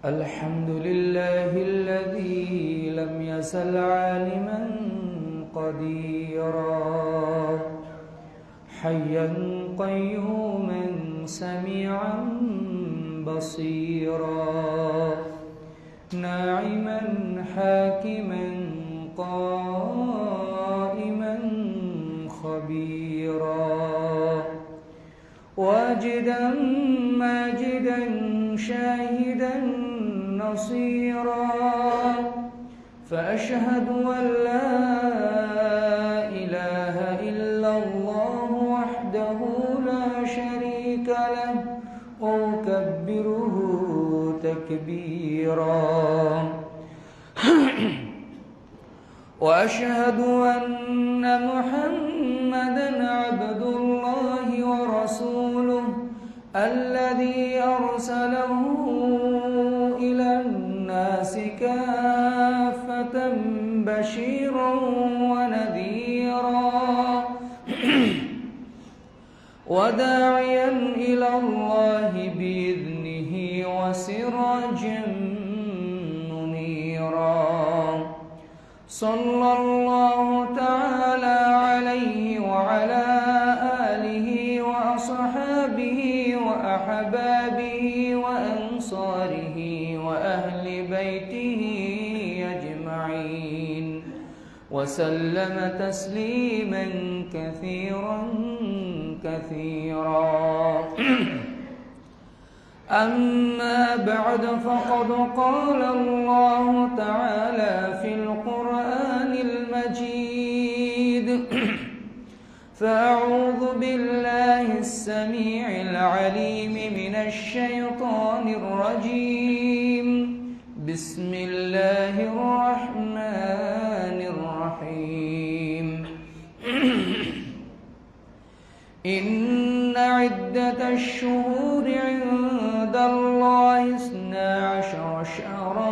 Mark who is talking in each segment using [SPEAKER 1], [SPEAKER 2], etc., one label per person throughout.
[SPEAKER 1] الحمد لله الذي لم يزل عالما قديرا حيا قيوما سميعا بصيرا ناعما حاكما قائما خبيرا واجدا ماجدا شاهدا نصيرا فأشهد أن لا إله إلا الله وحده لا شريك له وأكبره تكبيرا وأشهد أن محمدا عبد الله ورسوله الذي أرسله إلى الناس كافة بشيرا ونذيرا وداعيا إلى الله بإذنه وسراجا منيرا صلى الله تعالى عليه وعلى آله وأصحابه وأحبابه وأنصاره وأهل بيته أجمعين وسلم تسليما كثيرا كثيرا أما بعد فقد قال الله تعالى في القرآن المجيد فأعوذ بالله السميع العليم من الشيطان الرجيم بسم الله الرحمن الرحيم إن عدة الشهور عند الله 12 شهرا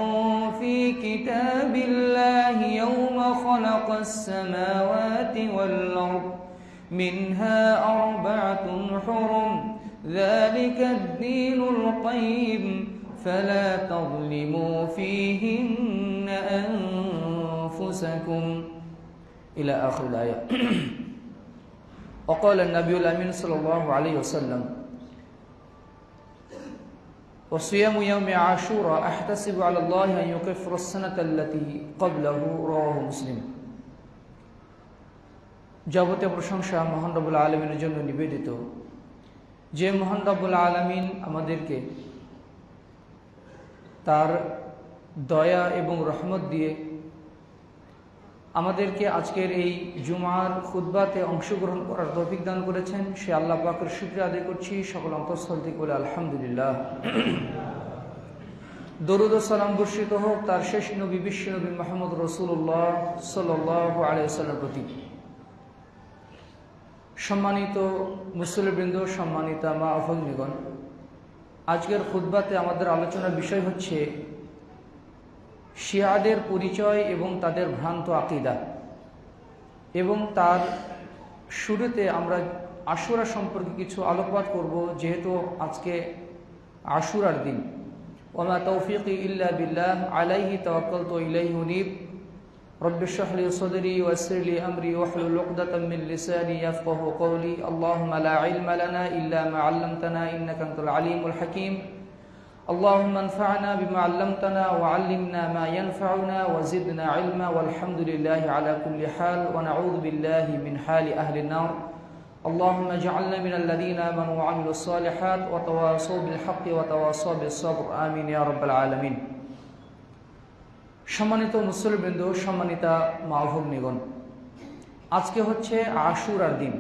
[SPEAKER 1] في كتاب الله يوم خلق السماوات والأرض منها 4 حرم ذلك الدين القيم فلا تظلموا فيهن أنفسكم إلى آخر الآية. وقال النبي الأمين صلى الله عليه وسلم وصيام يوم عاشوراء أحتسب على الله أن يكفر السنة التي قبله رواه مسلم. যাবতীয় প্রশংসা মহান রব্বুল আলামিনের জন্য নিবেদিত, যে মহান রব্বুল আলামিন আমাদেরকে তার দয়া এবং রহমত দিয়ে আমাদেরকে আজকের এই জুমার খুতবাতে অংশগ্রহণ করার তৌফিক দান করেছেন। সে আল্লাহ পাকের শুকরিয়া আদায় করছি সকল অন্তঃস্থল থেকে বলে আলহামদুলিল্লাহ। দরুদ ও সালাম বর্ষিত হোক তার শেষ নবী বিশ্ব নবী মুহাম্মদ রাসূলুল্লাহ সাল্লাল্লাহু আলাইহি ওয়াসাল্লামের প্রতি। সম্মানিত মুসলিমবৃন্দ, সম্মানিতা মা ও ভগ্নীগণ, আজকের খুতবাতে আমাদের আলোচনার বিষয় হচ্ছে শিয়াদের পরিচয় এবং তাদের ভ্রান্ত আকীদা, এবং তার শুরুতে আমরা আশুরা সম্পর্কে কিছু আলোকপাত করব, যেহেতু আজকে আশুরার দিন। ওমা তৌফিকি ইল্লা বিল্লাহ আলাইহি তাওয়াক্কালতু ইলাইহি উনীব রব্বি ইশরাহ লি সাদরি ওয়াইসির লি আমরি ওয়াহলুল উকদাতাম মিন লিসানি ইয়াফকাহু কওলি আল্লাহুম্মা লা ইলমা লানা ইল্লা মা 'আল্লামতানা ইন্নাকা আনতাল আলিমুল হাকীম اللهم انفعنا بما علمتنا وعلمنا ما ينفعنا وزدنا علما والحمد لله على كل حال ونعوذ بالله من حال أهل النار اللهم اجعلنا من الذين آمنوا وعملوا الصالحات وتواصوا بالحق وتواصوا بالصبر آمين يا رب العالمين. সম্মানিত মুসলিমবৃন্দ, সম্মানিতা মা ও ভগ্নীগণ, আজকে হচ্ছে আশুরার দিন।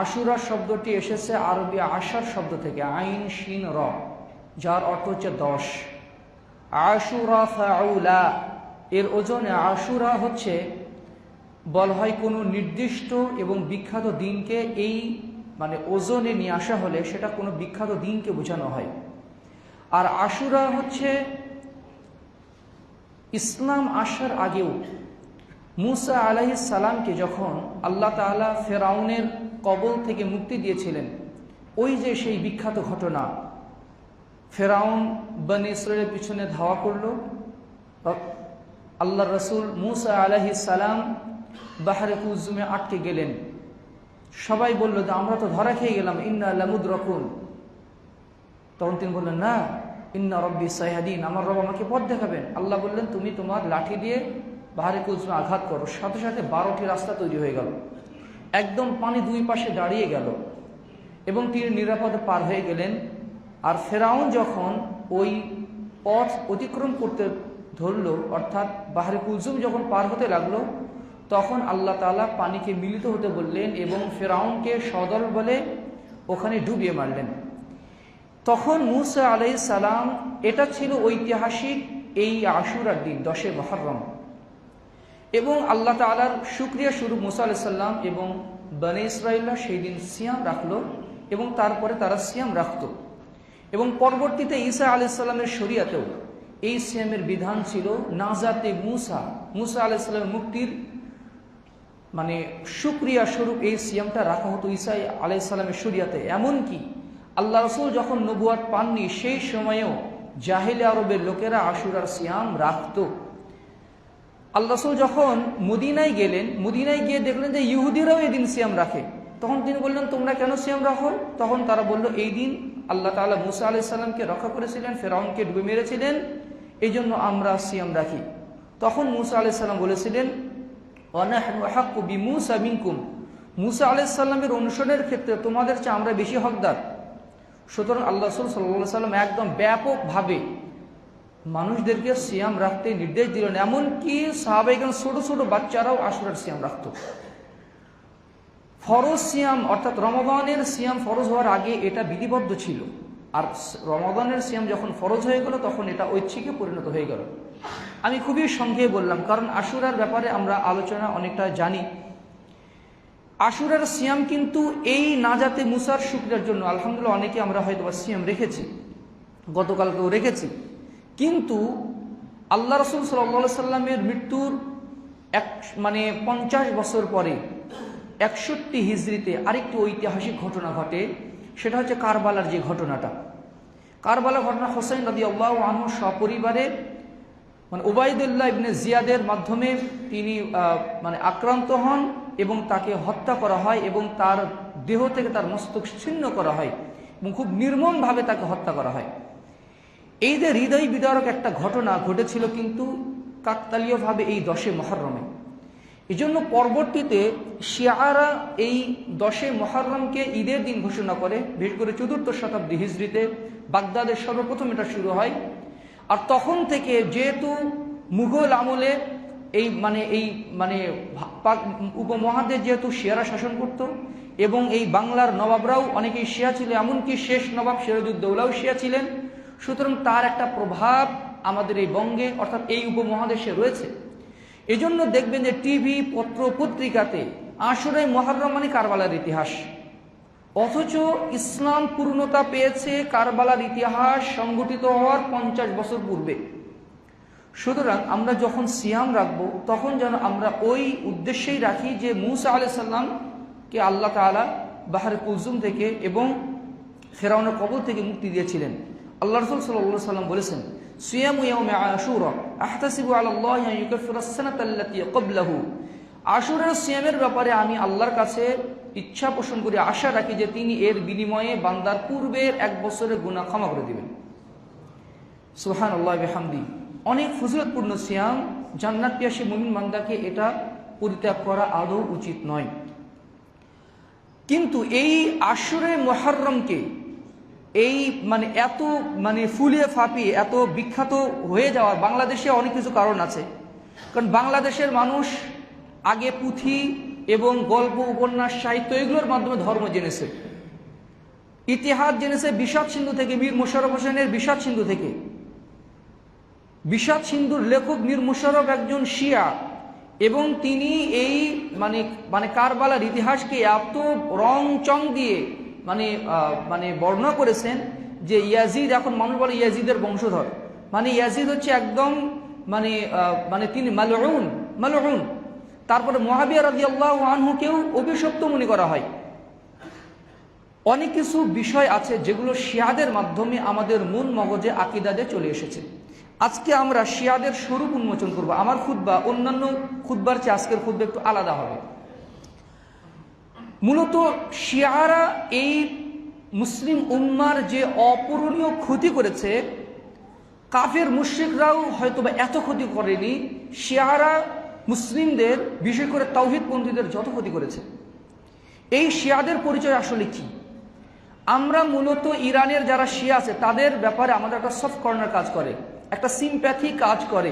[SPEAKER 1] আশুরা শব্দটি এসেছে আরবি আশার শব্দ থেকে, আইন শিন র, যার অর্থ হচ্ছে 10। আশুরা ফাউলা, এর ওজনে আশুরা হচ্ছে বলা হয় কোনো নির্দিষ্ট এবং বিখ্যাত দিনকে এই মানে ওজনে নিয়ে আসা হলে সেটা কোনো বিখ্যাত দিনকে বোঝানো হয়। আর আশুরা হচ্ছে ইসলাম আসার আগেও মুসা আলাইহিস সালামকে যখন আল্লাহ তাআলা ফেরাউনের কবল থেকে মুক্তি দিয়েছিলেন, ওই যে সেই বিখ্যাত ঘটনা, ফেরাউন বনী ইসরায়েলের পিছনে ধাওয়া করলো, আল্লাহ রসুল মুসা আলাইহিস সালাম বাহরে কুলজুমে আটকে গেলেন। সবাই বলল যে আমরা তো ধরা খেয়ে গেলাম, ইন্না লামুদরাকুন। তখন তিনি বললেন, না, ইন্না রব্বি সাইহাদিন, আমার রব আমাকে পথ দেখাবেন। আল্লাহ বললেন, তুমি তোমার লাঠি দিয়ে বাহরে কুলজুমে আঘাত করো। সাথে সাথে 12টি রাস্তা তৈরি হয়ে গেল, একদম পানি দুই পাশে দাঁড়িয়ে গেল এবং তিনি নিরাপদে পার হয়ে গেলেন। আর ফেরাউন যখন ওই পথ অতিক্রম করতে ধরলো, অর্থাৎ বাহরে কুলজুম যখন পার হতে লাগলো, তখন আল্লাহ তাআলা পানিকে মিলিত হতে বললেন এবং ফেরাউনকে সদল বলে ওখানে ডুবিয়ে মারলেন। তখন মুসা আলাইহিস সালাম, এটা ছিল ঐতিহাসিক এই আশুরার দিন, 10 মুহররম, এবং আল্লাহ তাআলার শুকরিয়া স্বরূপ মুসা আলাইহিস সালাম এবং বনী ইসরাঈলরা সেই দিন সিয়াম রাখলো এবং তারপরে তারা সিয়াম রাখত। এবং পরবর্তীতে ঈসা আলাইহিস সালামের শরীয়তেও এই সিয়ামের বিধান ছিল। নাজাতে মুসা আলাইহিস সালামের মুক্তির মানে শুকরিয়া স্বরূপ এই সিয়ামটা রাখা হতো ঈসা আলাইহিস সালামের শরীয়তে। এমনকি আল্লাহ রাসূল যখন নবুয়ত পাননি সেই সময়েও জাহিলি আরবের লোকেরা আশুরার সিয়াম রাখত। আল্লাহ রাসূল যখন মদিনায় গেলেন, মদিনায় গিয়ে দেখলেন যে ইহুদিরাও এই দিন সিয়াম রাখে। তখন তিনি বললেন, তোমরা কেন সিয়াম রাখো? তখন তারা বলল, এই দিন আল্লাহ তাআলা মুসা আলাইহিস সালামকে রক্ষা করেছিলেন, ফেরাউনকে ডুবে মেরেছিলেন, এই জন্য আমরা সিয়াম রাখি। তখন মুসা আলাইহিস সালাম বলেছিলেন, ওয়ানাহনু আহাক্কু বিমূসা মিনকুম, মুসা আলাইহিস সালামের অনুসরণের ক্ষেত্রে তোমাদের চেয়ে আমরা বেশি হকদার। সুতরাং আল্লাহ রাসূল সাল্লাল্লাহু আলাইহি সাল্লাম একদম ব্যাপকভাবে মানুষদেরকে সিয়াম রাখতে নির্দেশ দিলেন। এমনকি সাহাবায়ে ছোট ছোট বাচ্চারাও আশুরার সিয়াম রাখত। ফরজ সিয়াম অর্থাৎ রমাদানের সিয়াম ফরজ হওয়ার আগে এটা বিধিবদ্ধ ছিল, আর রমাদানের সিয়াম যখন ফরজ হয়ে গেল তখন এটা ঐচ্ছিকে পরিণত হয়ে গেল। আমি খুবই সংক্ষেপে বললাম, কারণ আশুরার ব্যাপারে আমরা আলোচনা অনেকটা জানি। আশুরার সিয়াম কিন্তু এই নাজাতে মুসার শুকরিয়ার জন্য, আলহামদুলিল্লাহ অনেকে আমরা হয়তো সিয়াম রেখেছি, গতকালকেও রেখেছি, কিন্তু আল্লাহ রাসূল সাল্লাল্লাহু আলাইহি সাল্লামের মৃত্যুর 50 বছর পরে 61 হিজরিতে আরেকটি ঐতিহাসিক ঘটনা ঘটে। সেটা হচ্ছে কারবালার যে ঘটনাটা। কারবালার ঘটনা হোসেন রাদিয়াল্লাহু আনহু সপরিবারে উবাইদুল্লাহ ইবনে জিয়াদের মাধ্যমে তিনি আক্রান্ত হন এবং তাকে হত্যা করা হয় এবং তার দেহ থেকে তার মস্তক ছিন্ন করা হয় এবং খুব নির্মমভাবে তাকে হত্যা করা হয়। এই যে হৃদয় বিদারক একটা ঘটনা ঘটেছিল কিন্তু কাকতালীয়ভাবে এই 10 মুহররমে। এই জন্য পরবর্তীতে শিয়ারা এই 10 মুহররমকে ঈদের দিন ঘোষণা করে। বিশেষ করে 4র্থ শতাব্দী হিজরিতে বাগদাদের সর্বপ্রথম এটা শুরু হয়। আর তখন থেকে যেহেতু মুঘল আমলে এই উপমহাদেশ যেহেতু শিয়ারা শাসন করত এবং এই বাংলার নবাবরাও অনেকেই শিয়া ছিল, এমনকি শেষ নবাব সিরাজউদ্দৌলাও শিয়া ছিলেন, সুতরাং তার একটা প্রভাব আমাদের এই বঙ্গে অর্থাৎ এই উপমহাদেশে রয়েছে। এজন্য দেখবেন যে টিভি পত্র পত্রিকাতে আশুরায়ে মুহররম মানে কারবালার ইতিহাস, অথচ ইসলাম পূর্ণতা পেয়েছে কারবালার ইতিহাস সংগঠিত হওয়ার 50 বছর পূর্বে। সুতরাং আমরা যখন সিয়াম রাখবো তখন যেন আমরা ওই উদ্দেশ্যেই রাখি যে মুসা আলাইহিস সালামকে আল্লাহ তাআলা বাহরে কুলজুম থেকে এবং ফেরাউনের কবল থেকে মুক্তি দিয়েছিলেন। আল্লাহ রাসূল সাল্লাল্লাহু আলাইহি ওয়াসাল্লাম বলেছেন, সিয়ামু ইয়াউমি আশুরা আহতাসিবু আলাল্লাহি আন ইউকাফিরাস সানাতা আল্লাতী ক্বাবলাহু। আশুরার সিয়ামের ব্যাপারে আমি আল্লাহর কাছে ইচ্ছা পোষণ করি, আশা রাখি যে তিনি এর বিনিময়ে বান্দার পূর্বের 1 বছরের গুনাহ ক্ষমা করে দিবেন। সুবহানাল্লাহি বিহামদি। অনেক ফজিলতপূর্ণ সিয়াম, জান্নাত পিয়াসী মুমিন বান্দাকে এটা পরিত্যাগ করা আদৌ উচিত নয়। কিন্তু এই আশুরায়ে মুহররমকে এই এত ফুলিয়ে ফাঁপিয়ে এত বিখ্যাত হয়ে যাওয়ার বাংলাদেশে অনেক কিছু কারণ আছে। কারণ বাংলাদেশের মানুষ আগে পুঁথি এবং গল্প উপন্যাস সাহিত্য এগুলোর মাধ্যমে ধর্ম জেনেছে, ইতিহাস জেনেছে বিষাদ সিন্ধু থেকে, মীর মোশাররফ হোসেনের বিষাদ সিন্ধু থেকে। বিষাদ সিন্ধুর লেখক মীর মোশাররফ একজন শিয়া এবং তিনি এই কারবালার ইতিহাসকে এত রং চং দিয়ে বর্ণনা করেছেন যে ইয়াজিদ, এখন মানুষ বলে ইয়াজিদের বংশধর, ইয়াজিদ হচ্ছে একদম তিনি মালউন। তারপরে মুআবিয়া রাদিয়াল্লাহু আনহুকেও অভিশপ্ত মনে করা হয়। অনেক কিছু বিষয় আছে যেগুলো শিয়াদের মাধ্যমে আমাদের মন মগজে আকিদাতে চলে এসেছে। আজকে আমরা শিয়াদের স্বরূপ উন্মোচন করব। আমার খুতবা অন্যান্য খুতবার চেয়ে আজকের খুতবা একটু আলাদা হবে। মূলত শিয়ারা এই মুসলিম উম্মার যে অপূরণীয় ক্ষতি করেছে, কাফের মুশরিকরাও হয়তোবা এত ক্ষতি করেনি। শিয়ারা মুসলিমদের, বিশেষ করে তাওহীদপন্থীদের যত ক্ষতি করেছে। এই শিয়াদের পরিচয় আসলে কি? আমরা মূলত ইরানের যারা শিয়া আছে তাদের ব্যাপারে আমাদের একটা সফট কর্নার কাজ করে, একটা সিম্প্যাথি কাজ করে।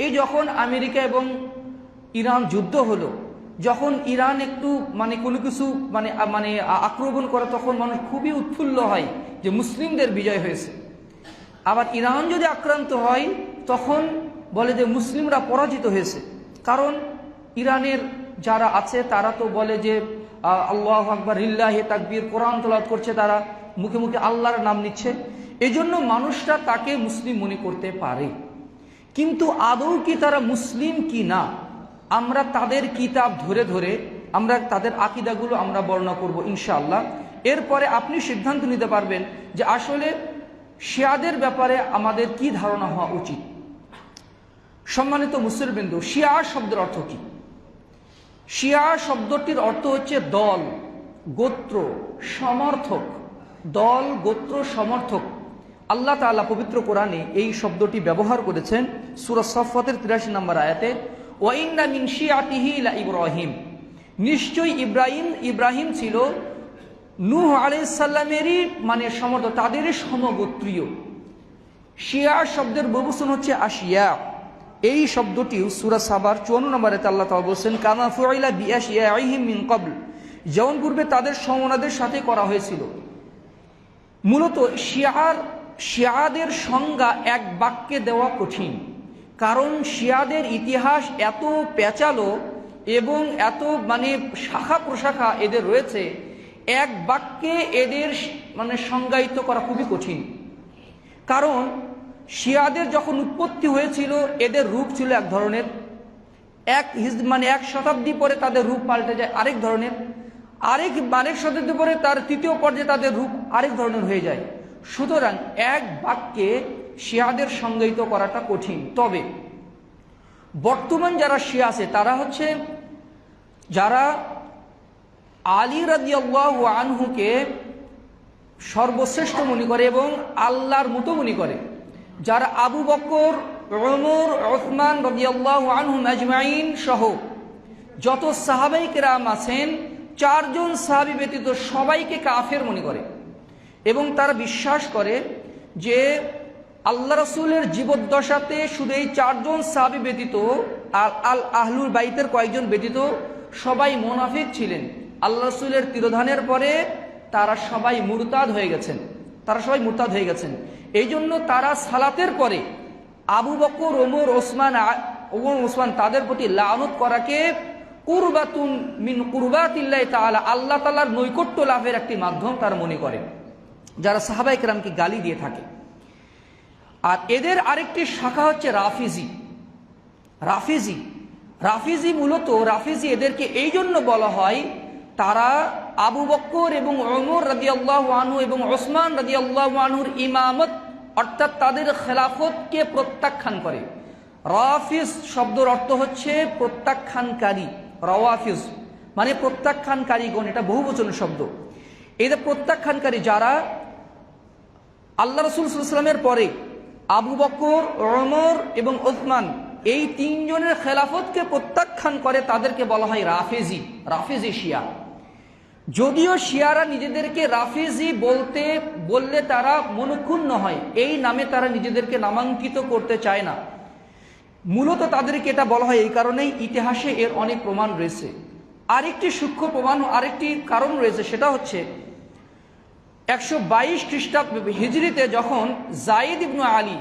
[SPEAKER 1] এই যখন আমেরিকা এবং ইরান যুদ্ধ হলো, যখন ইরান একটু কোনো কিছু আক্রমণ করে, তখন মানুষ খুবই উৎফুল্ল হয় যে মুসলিমদের বিজয় হয়েছে। আবার ইরান যদি আক্রান্ত হয় তখন বলে যে মুসলিমরা পরাজিত হয়েছে। কারণ ইরানের যারা আছে তারা তো বলে যে আল্লাহু আকবার, লিল্লাহি তাকবীর, কোরআন তেলাওয়াত করছে, তারা মুখে মুখে আল্লাহর নাম নিচ্ছে। এই জন্য মানুষরা তাকে মুসলিম মনে করতে পারে। কিন্তু আদৌ কি তারা মুসলিম কি না, আমরা তাদের কিতাব ধরে ধরে আমরা তাদের আকীদাগুলো আমরা বর্ণনা করব ইনশাআল্লাহ। এরপরে আপনি সিদ্ধান্ত নিতে পারবেন যে আসলে শিয়াদের ব্যাপারে আমাদের কি ধারণা হওয়া উচিত। সম্মানিত মুসলিমবৃন্দ, শিয়া শব্দের অর্থ কি? শিয়া শব্দটির অর্থ হচ্ছে দল, গোত্র, সমর্থক। দল, গোত্র, সমর্থক। আল্লাহ তাআলা পবিত্র কোরআনে এই শব্দটি ব্যবহার করেছেন সূরা সাফফাতের 83 নম্বর আয়াতে, ওয়া ইন্না মিন শিয়াতিহি লা ইব্রাহিম। নিশ্চয়ই ইব্রাহিম ছিল নূহ আলাইহিস সালামেরই সমর্থক, তাদেরই সমগোত্রীয়। শিয়া শব্দের বহুবচন হচ্ছে আশিয়া। এই শব্দটি সূরা সাবার 54 নম্বর আয়াতে আল্লাহ তাআলা বলেছেন, কামা ফুইলা বিআশিয়াইহিম মিন ক্বাবল, যেমন পূর্বে তাদের সমনাদের সাথে করা হয়েছিল। মূলত শিয়াদের সংজ্ঞা এক বাক্যে দেওয়া কঠিন, কারণ শিয়াদের ইতিহাস এত পেঁচালো এবং এত শাখা প্রশাখা এদের রয়েছে, এক বাক্যে এদের সংজ্ঞায়িত করা খুবই কঠিন। কারণ শিয়াদের যখন উৎপত্তি হয়েছিল এদের রূপ ছিল এক ধরনের, এক শতাব্দী পরে তাদের রূপ পাল্টে যায় আরেক ধরনের, আরেক শতাব্দী পরে তার তৃতীয় পর্যায়ে তাদের রূপ আরেক ধরনের হয়ে যায়। সুতরাং এক বাক্যে শিয়াদের সংজ্ঞায়িত করাটা কঠিন। তবে বর্তমান যারা শিয়া আছে তারা হচ্ছে যারা আলী রাদিয়াল্লাহু আনহুকে সর্বশ্রেষ্ঠ মনে করে এবং আল্লাহর মতো মনে করে, যারা আবু বকর, ওমর, ওসমান রাদিয়াল্লাহু আনহুম আজমাইন সহ যত সাহাবাই কেরাম আছেন, 4 জন সাহাবী ব্যতীত সবাইকে কাফের মনে করে এবং তারা বিশ্বাস করে যে আল্লাহ রাসূলের জীবদ্দশাতে শুধু এই 4 জন সাহাবী ব্যতীত আল আহলুল বাইতের কয়েকজন ব্যতীত সবাই মুনাফিক ছিলেন। আল্লাহ রাসূলের তিরোধানের পরে তারা সবাই মুরতাদ হয়ে গেছেন। এই জন্য তারা সালাতের পরে আবু বকর, ওমর, ওসমান তাদের প্রতি লানত করাকে কুরবাতুন মিন কুরবাতিল্লাহি তাআলা, আল্লাহ তাআলার নৈকট্য লাভের একটি মাধ্যম তারা মনে করে, যারা সাহাবায়ে কেরামকে গালি দিয়ে থাকে। আর এদের আরেকটি শাখা হচ্ছে রাফিজি। মূলত রাফিজি এদেরকে এই জন্য বলা হয়, তারা আবু বকর এবং ওমর রাদিয়াল্লাহু আনহু এবং ওসমান রাদিয়াল্লাহু আনহুর ইমামত অর্থাৎ তাদের খেলাফতকে প্রত্যাখ্যান করে। রাফিজ শব্দের অর্থ হচ্ছে প্রত্যাখ্যানকারী। রাওয়াফিজ প্রত্যাখ্যানকারীগণ, এটা বহুবচন শব্দ। এদের প্রত্যাখ্যানকারী যারা আল্লাহ রাসূল সাল্লাল্লাহু আলাইহি ওয়াসাল্লামের পরে আবু বকর, ওমর এবং ওসমান এই 3 জনের খেলাফতকে প্রত্যাখ্যান করে, তাদেরকে বলা হয় রাফিজি শিয়া। যদিও শিয়ারা নিজেদেরকে রাফিজি বললে তারা মনক্ষুণ্ণ হয়, এই নামে তারা নিজেদেরকে নামাঙ্কিত করতে চায় না। মূলত তাদেরকে এটা বলা হয় এই কারণেই, ইতিহাসে এর অনেক প্রমাণ রয়েছে। আরেকটি সূক্ষ্ম প্রমাণ, আরেকটি কারণ রয়েছে, সেটা হচ্ছে 122 খ্রিস্টাব্দ হিজরিতে যখন যায়েদ ইবনে আলী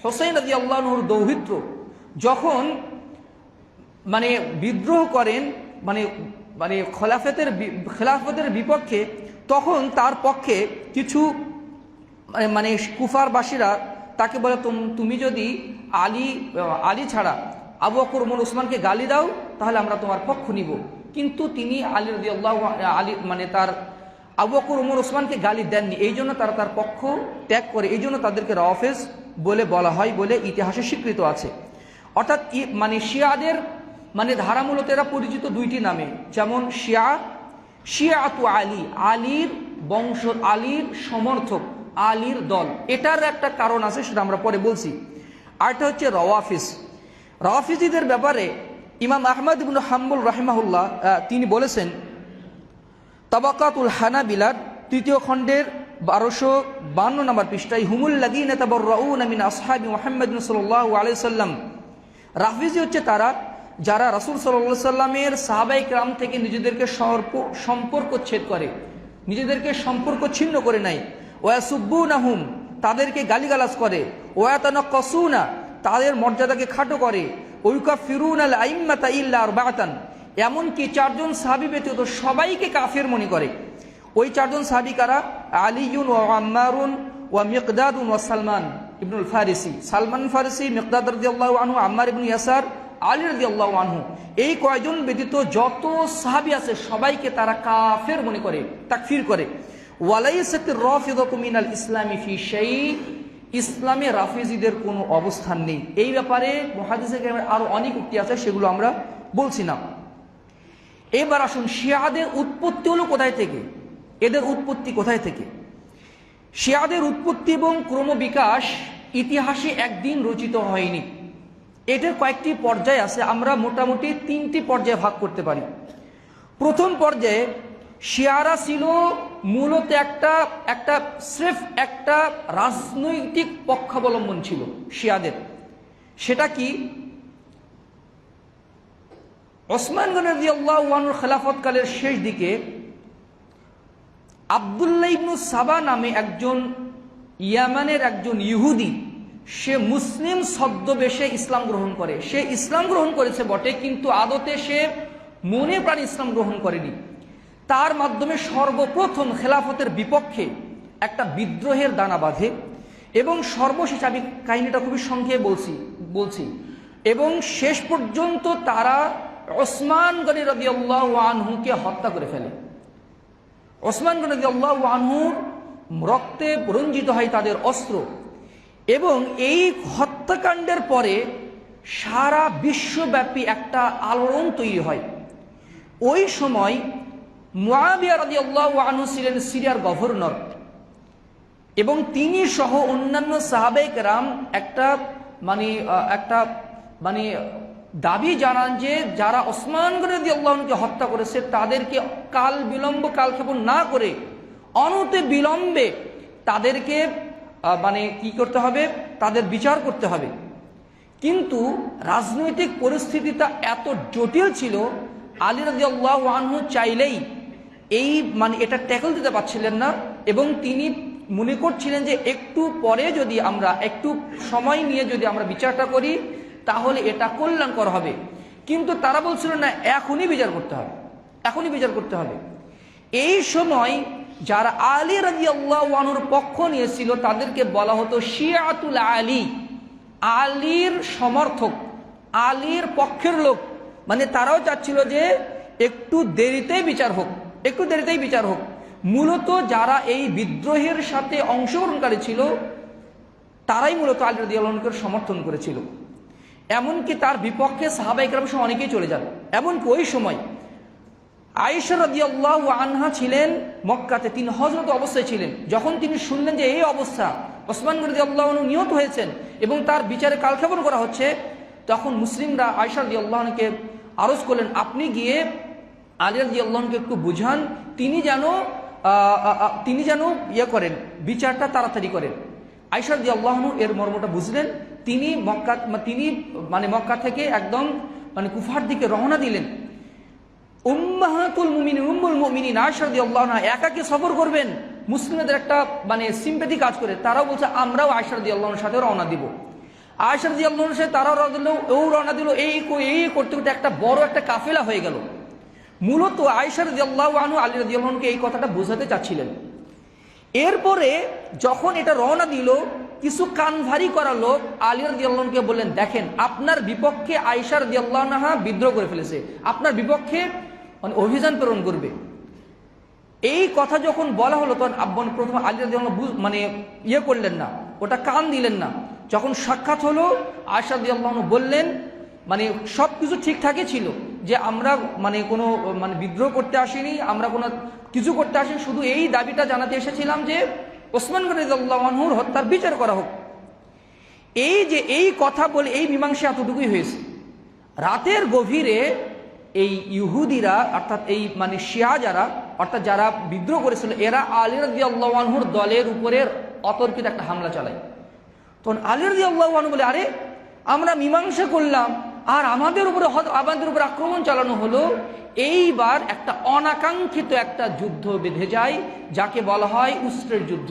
[SPEAKER 1] হোসেন রাদিয়াল্লাহু আনহুর দৌহিত্র যখন বিদ্রোহ করেন খেলাফতের বিপক্ষে, তখন তার পক্ষে কিছু কুফারবাসীরা তাকে বলে, তুমি যদি আলী ছাড়া আবু বকর, ওমর, ওসমানকে গালি দাও তাহলে আমরা তোমার পক্ষ নিব। কিন্তু তিনি আলী রাদিয়াল্লাহু তার আবু বকর ওমর ওসমানকে গালি দেননি, এই জন্য তারা তার পক্ষ ত্যাগ করে, এই জন্য তাদেরকে রাওয়াফেজ বলে বলা হয় বলে ইতিহাসে স্বীকৃত আছে। অর্থাৎ মানে শিয়াদের মানে ধারা মূলত এরা পরিচিত দুইটি নামে, যেমন শিয়াতু আলী, আলীর বংশ, আলীর সমর্থক, আলীর দল। এটার একটা কারণ আছে, সেটা আমরা পরে বলছি। আরটা হচ্ছে রাওয়াফিজ। রাওয়াফিজীদের ব্যাপারে ইমাম আহমদ ইবনে হাম্বল রাহিমাহুল্লাহ তিনি বলেছেন, তাবাকাতুল হানাবিলার ৩য় খণ্ডের 1252 নম্বর পৃষ্ঠায়, হুমুল্লাযীনা তাবাররাউনা মিন আসহাবি মুহাম্মাদিন সাল্লাল্লাহু আলাইহি ওয়াসাল্লাম, রাফিজি হচ্ছে তারা যারা রাসূল সাল্লাল্লাহু আলাইহি সাল্লামের সাহাবায়ে কেরাম থেকে নিজেদেরকে সম্পর্ক ছেদ করে, নিজেদেরকে সম্পর্ক ছিন্ন করে নেয়। ওয়াসুব্বুনাহুম, তাদেরকে গালিগালাজ করে। ওয়াতানাক্কাসুনা, তাদের মর্যাদাকে খাটো করে। ওয়ুকাফিরুনাল আইম্মাতা ইল্লা আরবাআতান, এমনকি 4 জন সাহাবী ব্যতীত সবাইকে কাফের মনে করে। ওই 4 জন সাহাবী কারা? আলীউন ওয়া আম্মারুন ওয়া মিকদাদুন ওয়া সালমান ইবনুল ফারিসি। সালমান ফারিসি, মিকদাদ রাদিয়াল্লাহু আনহু, আম্মার ইবনে ইয়াসার, আলী রাদিয়াল্লাহু আনহু, এই কয়জন ব্যতীত যত সাহাবী আছে সবাইকে তারা কাফের মনে করে, তাকফির করে। ওয়ালাইসাতির রাফিদাতু মিনাল ইসলামি ফি শাই, ইসলামে রাফিজিদের কোনো অবস্থান নেই। এই ব্যাপারে মুহাদ্দিসে কেরামের আরো অনেক উক্তি আছে, সেগুলো আমরা বলছি না। এবার আসুন, শিয়াদের উৎপত্তি হলো কোথায় থেকে, এদের উৎপত্তি কোথায় থেকে? শিয়াদের উৎপত্তি এবং ক্রমবিকাশ ইতিহাসে একদিন রচিত হয়নি, এটার কয়েকটি পর্যায় আছে। আমরা মোটামুটি 3টি পর্যায়ে ভাগ করতে পারি। প্রথম পর্যায়ে শিয়ারা ছিল মূলত একটা স্রেফ একটা রাজনৈতিক পক্ষাবলম্বন ছিল শিয়াদের। সেটা কি? ওসমান গনি রাদিয়াল্লাহু আনহুর খেলাফতকালের শেষ দিকে আব্দুল্লাহ ইবনু সাবা নামে একজন ইয়ামানের একজন ইহুদি, সে মুসলিম ছদ্মবেশে ইসলাম গ্রহণ করে। সে ইসলাম গ্রহণ করেছে বটে, কিন্তু আদতে সে মনে প্রাণে ইসলাম গ্রহণ করেনি। তার মাধ্যমে সর্বপ্রথম খেলাফতের বিপক্ষে একটা বিদ্রোহের দানা বাঁধে এবং সর্বশেষ, আমি কাহিনীটা খুবই সংক্ষেপে বলছি, এবং শেষ পর্যন্ত তারা ওসমান গনি রাদিয়াল্লাহু আনহুকে হত্যা করে ফেলে। ওসমান গনি রাদিয়াল্লাহু আনহুর রক্তে রঞ্জিত হয় তাদের অস্ত্র, এবং এই হত্যাকাণ্ডের পরে সারা বিশ্বব্যাপী একটা আলোড়ন তৈরি হয়। ওই সময় মুআবিয়া রাদিয়াল্লাহু আনহু ছিলেন সিরিয়ার গভর্নর, এবং তিনি সহ অন্যান্য সাহাবায়ে কেরাম একটা দাবি জানান যে যারা ওসমান গনি রাদিয়াল্লাহু আনহুকে হত্যা করেছে তাদেরকে কালক্ষেপণ না করে অনতি বিলম্বে তাদেরকে কি করতে হবে, তাদের বিচার করতে হবে। কিন্তু রাজনৈতিক পরিস্থিতিটা এত জটিল ছিল, আলী রাদিয়াল্লাহু আনহু চাইলেই এটা ট্যাকল দিতে পারছিলেন না, এবং তিনি মনে করছিলেন যে একটু পরে যদি আমরা একটু সময় নিয়ে যদি আমরা বিচারটা করি তাহলে এটা কল্যাণকর হবে। কিন্তু তারা বলছিল না, এখনই বিচার করতে হবে, এখনই বিচার করতে হবে। এই সময় যারা আলী রাদিয়াল্লাহু আনহুর পক্ষ নিয়েছিল তাদেরকে বলা হতো শিয়াতুল আলী, আলীর সমর্থক, আলীর পক্ষের লোক। তারাও চাচ্ছিল যে একটু দেরিতেই বিচার হোক, একটু দেরিতেই বিচার হোক। মূলত যারা এই বিদ্রোহের সাথে অংশগ্রহণকারী ছিল তারাই মূলত আলী রাদিয়াল্লাহু আনহুকে সমর্থন করেছিল। এমনকি তার বিপক্ষে সাহাবায়ে কেরাম সহ অনেকেই চলে যান। এমনকি ওই সময় আয়েশা রাদিয়াল্লাহু আনহা ছিলেন মক্কাতে, তিনি হযরত অবস্থায় ছিলেন। যখন তিনি শুনলেন যে এই অবস্থা, ওসমান রাদিয়াল্লাহু আনহু নিহত হয়েছেন এবং তার বিচারে কালক্ষেপণ করা হচ্ছে, তখন মুসলিমরা আয়েশা রাদিয়াল্লাহু আনহাকে আরজ করলেন, আপনি গিয়ে আলী রাদিয়াল্লাহু আনহুকে একটু বুঝান, তিনি যেন করেন, বিচারটা তাড়াতাড়ি করেন। আয়েশা রাদিয়াল্লাহু আনহু এর মর্মটা বুঝলেন। তিনি মক্কা থেকে একদম কুফার দিকে রওনা দিলেন। উম্মাহাতুল মুমিনিন, উম্মুল মুমিনিন আয়েশা রাদিয়াল্লাহু আনহা একাকী সফর করবেন। মুসলিমদের একটা সিম্প্যাথি কাজ করে, তারাও বলছে আমরাও আয়েশা রাদিয়াল্লাহু আনহার সাথে রওনা দিব। আয়েশা রাদিয়াল্লাহু আনহার সাথে তারাও রওনা দিল। এই করতে করতে একটা বড় একটা কাফেলা হয়ে গেল। মূলত আয়েশা রাদিয়াল্লাহু আনহু আলী রাদিয়াল্লাহু আনহুকে এই কথাটা বোঝাতে চাচ্ছিলেন। এরপরে যখন এটা রওনা দিল, কিছু কানভারি করা লোক আলী রাদিয়াল্লাহু আনহুকে বললেন, দেখেন আপনার বিপক্ষে আয়েশা রাদিয়াল্লাহু আনহা বিদ্রোহ করে ফেলেছে, আপনার বিপক্ষে অভিযান প্রেরণ করবে। এই কথা যখন বলা হলো তখন প্রথম আলী রাদিয়াল্লাহু আনহু মানে ইয়ে করলেন না, ওটা কান দিলেন না। যখন সাক্ষাৎ হলো আয়েশা রাদিয়াল্লাহু আনহা বললেন, মানে সব কিছু ঠিকঠাকই ছিল, যে আমরা মানে কোনো মানে বিদ্রোহ করতে আসিনি, আমরা কোনো কিছু করতে আসিনি, শুধু এই দাবিটা জানাতে এসেছিলাম যে ওসমান রাদিয়াল্লাহু আনহুর হত্যার বিচার করা হোক। এই যে এই কথা বলে এই মীমাংসা এতটুকুই হয়েছে। রাতের গভীরে এই ইহুদিরা অর্থাৎ এই মানে শিয়া যারা অর্থাৎ যারা বিদ্রোহ করেছিল, এরা আলী রাদিয়াল্লাহু আনহুর দলের উপরে অতর্কিত একটা হামলা চালায়। তখন আলী রাদিয়াল্লাহু আনহু বলে, আরে আমরা মীমাংসা করলাম আর আমাদের উপরে আক্রমণ চালানো হলো। এইবার একটা অনাকাঙ্ক্ষিত একটা যুদ্ধ বেঁধে যায়, যাকে বলা হয় উসরের যুদ্ধ।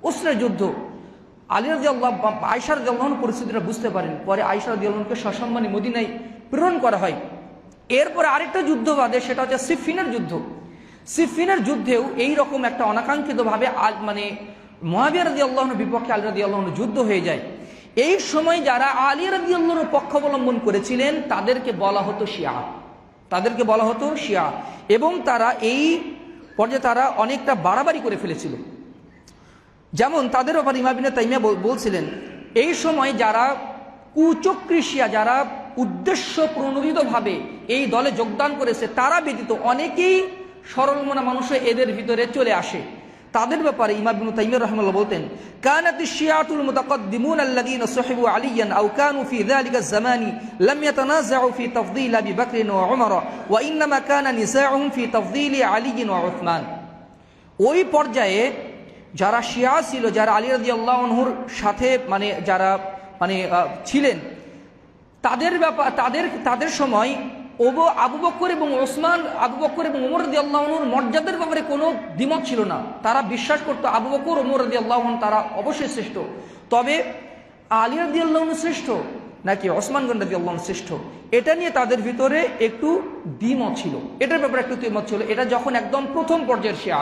[SPEAKER 1] উসরের যুদ্ধ আলী রাদিয়াল্লাহু আয়েশা রাদিয়াল্লাহু আনহু পরিস্থিতিটা বুঝতে পারেন। পরে আয়েশা রাদিয়াল্লাহু আনহুকে সসম্মানে মদিনায় প্রেরণ করা হয়। এরপরে আরেকটা যুদ্ধ বাদে, সেটা হচ্ছে সিফিনের যুদ্ধ। সিফিনের যুদ্ধেও এইরকম একটা অনাকাঙ্ক্ষিতভাবে মানে মুআবিয়া রাদিয়াল্লাহু আনহুর বিপক্ষে আলী রাদিয়াল্লাহু আনহু যুদ্ধ হয়ে যায়। এই সময় যারা আলী রাদিয়াল্লাহু আনহুর পক্ষ অবলম্বন করেছিলেন তাদেরকে বলা হতো শিয়া, তাদেরকে বলা হতো শিয়া। এবং তারা এই পর্যায়ে তারা অনেকটা বাড়াবাড়ি করে ফেলেছিল। যেমন তাদের ব্যাপারে ইমাম ইবনে তাইমিয়া বলছিলেন, এই সময় যারা কুচক্রী শিয়া, যারা উদ্দেশ্য প্রণোদিতভাবে এই দলে যোগদান করেছে, তারা ব্যতীত অনেকেই সরল মনা মানুষ এদের ভিতরে চলে আসে। তাদের ব্যাপারে ইমাম ইবনে তাইমিয়া রাহিমাহুল্লাহ বলতেন, কানাতিশ শিয়াতুল মুতাকাদ্দিমুন আল্লাযীনা সাহিবু আলিয়ান আও কানু ফি যালিকা যামানি লাম ইয়াতানাযাউ ফি তাফদীল আবি বকর ওয়া উমর ওয়া ইনমা কানা নিসাউহুম ফি তাফদীল আলী ওয়া উসমান। ওই পর্যায়ে যারা শিয়া ছিল, যারা আলী রাদিয়াল্লাহু আনহুর সাথে মানে যারা মানে ছিলেন, তাদের ব্যাপার তাদের সময় আবু বকর এবং ওসমান, আবু বকর এবং ওমর রাদিয়াল্লাহু আনহুর মর্যাদার ব্যাপারে কোনো দ্বিমত ছিল না। তারা বিশ্বাস করতো আবু বকর ওমর রাদিয়াল্লাহু আনহু তারা অবশ্যই শ্রেষ্ঠ, তবে আলী রাদিয়াল্লাহু আনহু শ্রেষ্ঠ নাকি ওসমান রাদিয়াল্লাহু আনহু শ্রেষ্ঠ, এটা নিয়ে তাদের ভিতরে একটু দ্বিমত ছিল। এটার ব্যাপারে একটু দ্বিমত ছিল। এটা যখন একদম প্রথম পর্যায়ের শিয়া।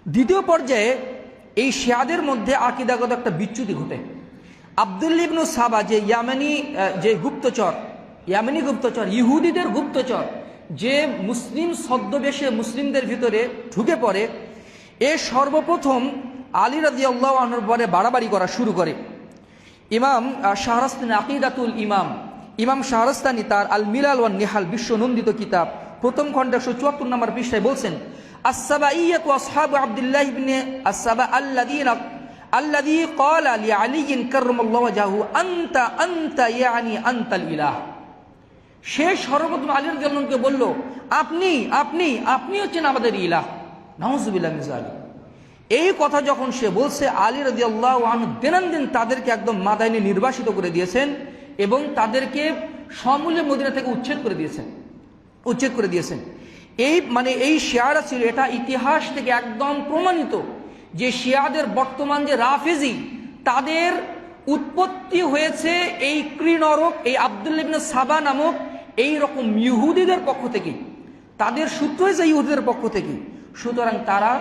[SPEAKER 1] দ্বিতীয় পর্যায়ে এই শিয়াদের মধ্যে আকীদাগত একটা বিচ্যুতি ঘটে। আব্দুল্লাহ ইবনে সাবা, যে ইয়ামানি যে গুপ্তচর, ইয়ামানি গুপ্তচর, ইহুদিদের গুপ্তচর, যে মুসলিম ছদ্মবেশে মুসলিমদের ভিতরে ঢুকে পড়ে, এ সর্বপ্রথম আলী রাদিয়াল্লাহু আনহুর পরে বাড়াবাড়ি করা শুরু করে। ইমাম শাহরাস্তানি আকিদাতুল ইমাম শাহরাস্তানি তার আল মিলাল ওয়ান নিহাল বিশ্বনন্দিত কিতাব প্রথম খণ্ড 174 নম্বর পৃষ্ঠায় বলছেন, আস-সাবাইয়্যাতু আসহাবু আব্দুল্লাহ ইবনে আস-সাবা আল্লাযী ক্বালা লিআলী কাররামাল্লাহু ওয়াজহাহু আনতা ইয়ানি আনতাল ইলাহ। সে সর্বপ্রথম আলী রাদিয়াল্লাহু আনহুকে বলল, আপনি হচ্ছেন আমাদের ইলাহ। নাউযুবিল্লাহি মিন যালিক। এই কথা যখন সে বলছে, আলী রাদিয়াল্লাহু আনহু দিনান্দিন তাদেরকে একদম মাদাইনে নির্বাসিত করে দিয়েছেন এবং তাদেরকে সমূলে মদিনা থেকে উচ্ছেদ করে দিয়েছেন। এই মানে এই শিয়ারা ছিল, এটা ইতিহাস থেকে একদম প্রমাণিত যে শিয়াদের বর্তমান যে রাফেজি, তাদের উৎপত্তি হয়েছে এই কৃনরক, এই আব্দুল্লাহ ইবনে সাবা নামক এই রকম ইহুদিদের পক্ষ থেকে, তাদের সূত্র হয়েছে ইহুদিদের পক্ষ থেকে। সুতরাং তারা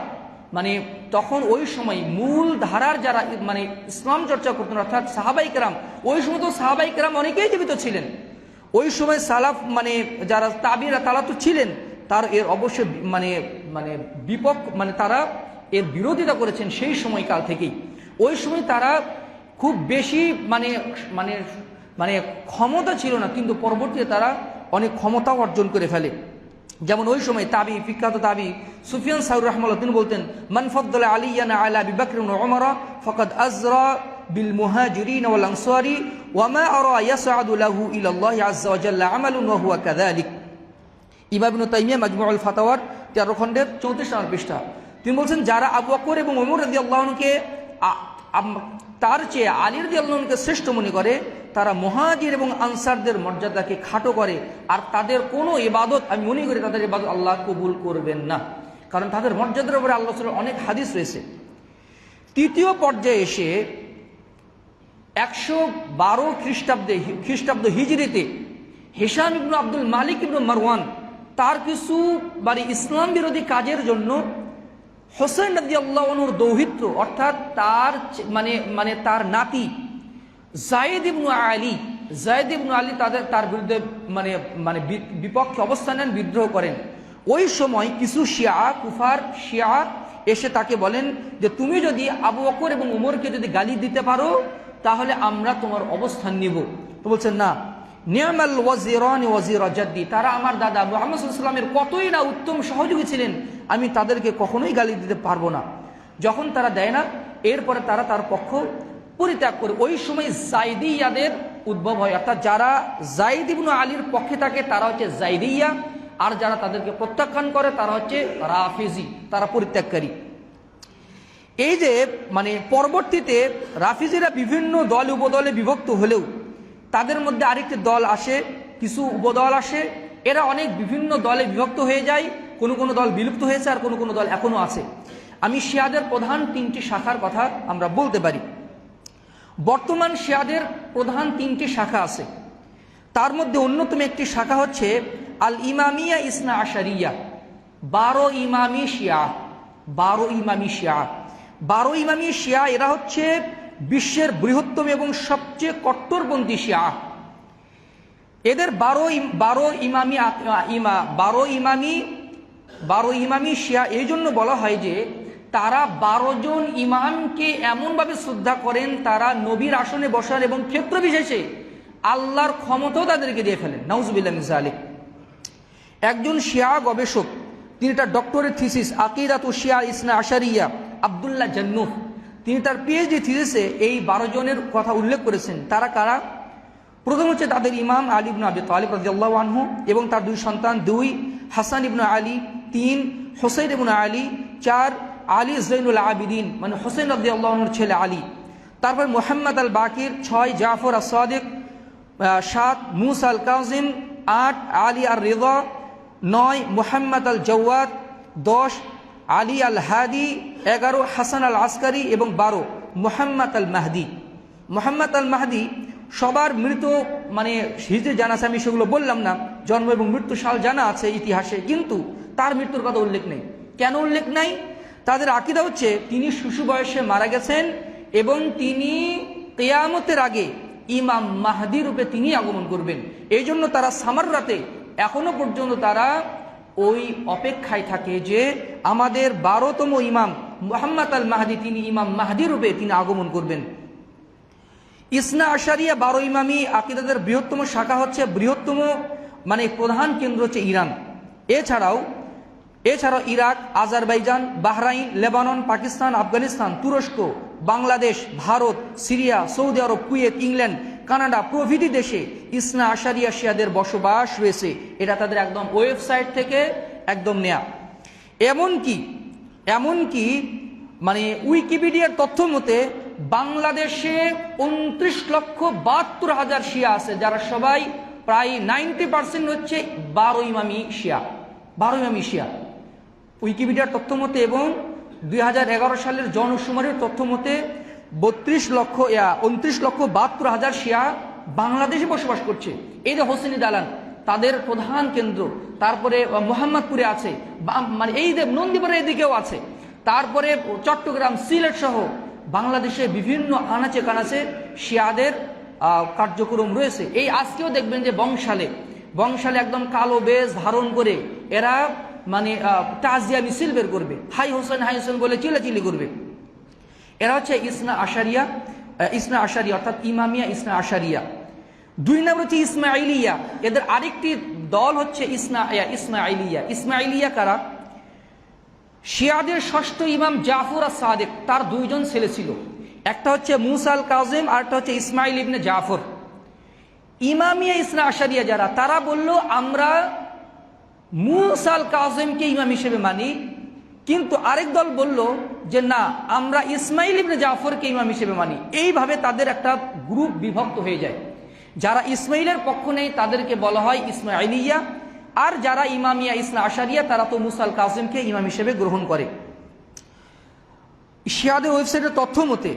[SPEAKER 1] মানে তখন ওই সময় মূল ধারার যারা মানে ইসলাম চর্চা করতেন, অর্থাৎ সাহাবাই কেরাম, ওই সময় তো সাহাবাই কেরাম অনেকেই জীবিত ছিলেন। ওই সময় সালাফ মানে যারা তাবিরা তারা তো ছিলেন, তার এর অবশ্যই মানে তারা এর বিরোধিতা করেছেন সেই সময়কাল থেকেই। ওই সময় তারা খুব বেশি মানে মানে মানে ক্ষমতা ছিল না, কিন্তু পরবর্তীতে তারা অনেক ক্ষমতা অর্জন করে ফেলে। যেমন ওই সময় বিখ্যাত তাবি সুফিয়ান সাউরি রাহমাহুল্লাহ তিনি বলতেন, মান ফাদ্দালা আলিয়ান আলা আবি বকর ওয়া উমর ফাকাদ আজরা বিল মুহাজিরিন ওয়াল আনসারি ওয়া মা আরা ইয়াসআদু লাহু ইলা আল্লাহ আযজা ওয়া জাল্লা আমালুন ওয়া হুয়া কাযালিক। ইমাম ইবনে তাইমিয়া মাজমুউল ফাতাওয়ার 13 খণ্ডের 34 নম্বর পৃষ্ঠা তিনি বলছেন, যারা আবু বকর এবং ওমর রাদিয়াল্লাহু আনহুকে তার চেয়ে আলী রাদিয়াল্লাহু আনহুকে শ্রেষ্ঠ মনে করে, তারা মুহাজির এবং আনসারদের মর্যাদাকে খাটো করে, আর তাদের কোনো ইবাদত আমি মনে করি তাদের ইবাদত আল্লাহ কবুল করবেন না, কারণ তাদের মর্যাদার উপরে আল্লাহ তাআলার অনেক হাদিস রয়েছে। তৃতীয় পর্যায়ে এসে 112 খ্রিস্টাব্দ হিজরিতে হিশাম ইবনে আব্দুল মালিক ইবনে মারওয়ান তার কিছু ইসলাম বিরোধী কাজের জন্য হোসেন রাদিয়াল্লাহু আনহুর দৌহিত্র, অর্থাৎ তার মানে তার নাতি যায়েদ ইবনে আলী তার বিরুদ্ধে মানে বিপক্ষে অবস্থান নেন, বিদ্রোহ করেন। ওই সময় কিছু শিয়া, কুফার শিয়া এসে তাকে বলেন যে তুমি যদি আবু বকর এবং উমরকে যদি গালি দিতে পারো তাহলে আমরা তোমার অবস্থান নিব। তো বলছেন না, নি'মাল ওয়াজিরান ওয়াজিরা জাদ্দি, তারা আমার দাদা মুহাম্মদ সাল্লাল্লাহু আলাইহি ওয়াসাল্লামের কতই না উত্তম সহযোগী ছিলেন, আমি তাদেরকে কখনোই গালি দিতে পারবো না। যখন তারা দেয় না, এরপরে তারা তার পক্ষ পরিত্যাগ করে। ওই সময় জাইদিয়াদের উদ্ভব হয়, অর্থাৎ যারা যায়েদ ইবনে আলীর পক্ষে থাকে তারা হচ্ছে জাইদিয়া, আর যারা তাদেরকে প্রত্যাখ্যান করে তারা হচ্ছে রাফিজি, তারা পরিত্যাগকারী। এই যে মানে পরবর্তীতে রাফিজিরা বিভিন্ন দল উপদলে বিভক্ত হলেও তাদের মধ্যে আরেকটি দল আসে, কিছু উপদল আসে, এরা অনেক বিভিন্ন দলে বিভক্ত হয়ে যায়। কোনো কোনো দল বিলুপ্ত হয়েছে আর কোনো কোনো দল এখনো আছে। আমি শিয়াদের প্রধান 3টি শাখার কথা আমরা বলতে পারি। বর্তমান শিয়াদের প্রধান 3টি শাখা আছে, তার মধ্যে অন্যতম একটি শাখা হচ্ছে আল ইমামিয়া ইসনা আশারিয়া, 12 ইমামি শিয়া। 12 ইমামি শিয়া, 12 ইমামি শিয়া এরা হচ্ছে বিশ্বের বৃহত্তম এবং সবচেয়ে কট্টরপন্থী শিয়া। এদের 12 ইমামি শিয়া এই জন্য বলা হয় যে তারা 12 জন ইমামকে এমনভাবে শ্রদ্ধা করেন, তারা নবীর আসনে বসান এবং ক্ষেত্র বিশেষে আল্লাহর ক্ষমতাও তাদেরকে দিয়ে ফেলেন। নাউজুবিল্লাহ মিন যালিক। একজন শিয়া গবেষক, তিনি তার ডক্টরেট থিসিস আকিদাতু শিয়া ইসনা আশারিয়া, আব্দুল্লাহ জান্নুহ, তিনি তার পিএইচডি থিসিসে এই 12 জনের কথা উল্লেখ করেছেন। তারা কারা? প্রথম হচ্ছে তাদের ইমাম আলী ইবনে আবি তালিব রাদিয়াল্লাহু আনহু এবং তার 2 সন্তান, 2 হাসান ইবনে আলী, 3 হুসাইন ইবনে আলী, 4 আলী জৈনুল আবিদিন মানে হুসাইন রাদিয়াল্লাহু আনহুর ছেলে আলী, তারপর মুহাম্মদ আল বাকির, 6 জাফর আস সাদিক, 7 মুসা আল কাজিম, 8 আলী আর রিদা, 9 মুহাম্মদ আল জওয়াদ, 10 আলী আল হাদি, 11 হাসান আল আসকারি এবং 12 মুহাম্মদ আল মাহদি। মুহাম্মদ আল মাহদি সবার মৃত মানে হিজরি জানা আছে, আমি সেগুলো বললাম না, জন্ম এবং মৃত্যু সাল জানা আছে ইতিহাসে, কিন্তু তার মৃত্যুর কথা উল্লেখ নেই। কেন উল্লেখ নাই? তাদের আকীদা হচ্ছে তিনি শিশু বয়সে মারা গেছেন এবং তিনি কিয়ামতের আগে ইমাম মাহদি রূপে তিনি আগমন করবেন। এই জন্য তারা সামাররাতে এখনো পর্যন্ত তারা ওই অপেক্ষায় থাকে যে আমাদের 12তম ইমাম মুহাম্মদ আল মাহদি তিনি ইমাম মাহদি রূপে তিনি আগমন করবেন। ইসনা আশারিয়া 12 ইমামি আকীদাদের বৃহত্তম শাখা হচ্ছে, বৃহত্তম মানে প্রধান কেন্দ্র হচ্ছে ইরান। এছাড়াও Iraq, Azerbaijan, Bahrain, Lebanon, Pakistan, Afghanistan, তুরস্ক, বাংলাদেশ, ভারত, সিরিয়া, সৌদি আরব, কুয়েত, ইংল্যান্ড, কানাডা প্রভৃতি দেশে ইসনা আশারিয়া শিয়াদের বসবাস রয়েছে। এটা তাদের একদম ওয়েবসাইট থেকে একদম নেয়া। এমনকি মানে উইকিপিডিয়ার তথ্য মতে বাংলাদেশে 29,72,000 শিয়া আছে, যারা সবাই প্রায় 90% হচ্ছে 12 ইমামি শিয়া। 12 ইমামি শিয়া উইকিপিডিয়ার তথ্য মতে, এবং 2011 সালের জনশুমারির তথ্য মতে 29,72,000 শিয়া বাংলাদেশে বসবাস করছে। এই যে হোসেনি দালান তাদের প্রধান কেন্দ্র, তারপরে মোহাম্মদপুরে আছে, মানে এই যে নন্দীপাড়ার এদিকেও আছে, তারপরে চট্টগ্রাম, সিলেট সহ বাংলাদেশে বিভিন্ন আনাচে কানাচে শিয়াদের কার্যক্রম রয়েছে। এই আজকেও দেখবেন যে বংশালে একদম কালো বেশ ধারণ করে এরা মানে তাজিয়া মিছিল বের করবে, হাই হোসেন বলে চিল্লাচিল্লি করবে। এরা হচ্ছে ইসনা আশারিয়া অর্থাৎ ইমামিয়া ইসনা আশারিয়া। 2 নম্বর হচ্ছে ইসমাইলিয়া। এদের আরেকটি দল হচ্ছে ইসমাইলিয়া কারা? শিয়াদের 6ষ্ঠ ইমাম জাফর আস সাদিক, তার 2 জন ছেলে ছিল, একটা হচ্ছে মুসা আল কাজিম আর একটা হচ্ছে ইসমাইল ইবনে জাফর। ইমামিয়া ইসনা আশারিয়া যারা, তারা বলল আমরা মুসা আল কাজিমকে ইমাম হিসেবে মানি, কিন্তু আরেক দল বলল যে না, আমরা ইসমাইল ইবনে জাফরকে ইমাম হিসেবে মানি। এইভাবে তাদের একটা গ্রুপ বিভক্ত হয়ে যায়। যারা ইসমাইলের পক্ষ নেই তাদেরকে বলা হয় ইসমাইলিয়া, আর যারা ইমামিয়া ইসনা আশারিয়া তারা তো মুসা আল কাজিমকে ইমাম হিসেবে গ্রহণ করে। শিয়াদের ওয়েবসাইটের তথ্য মতে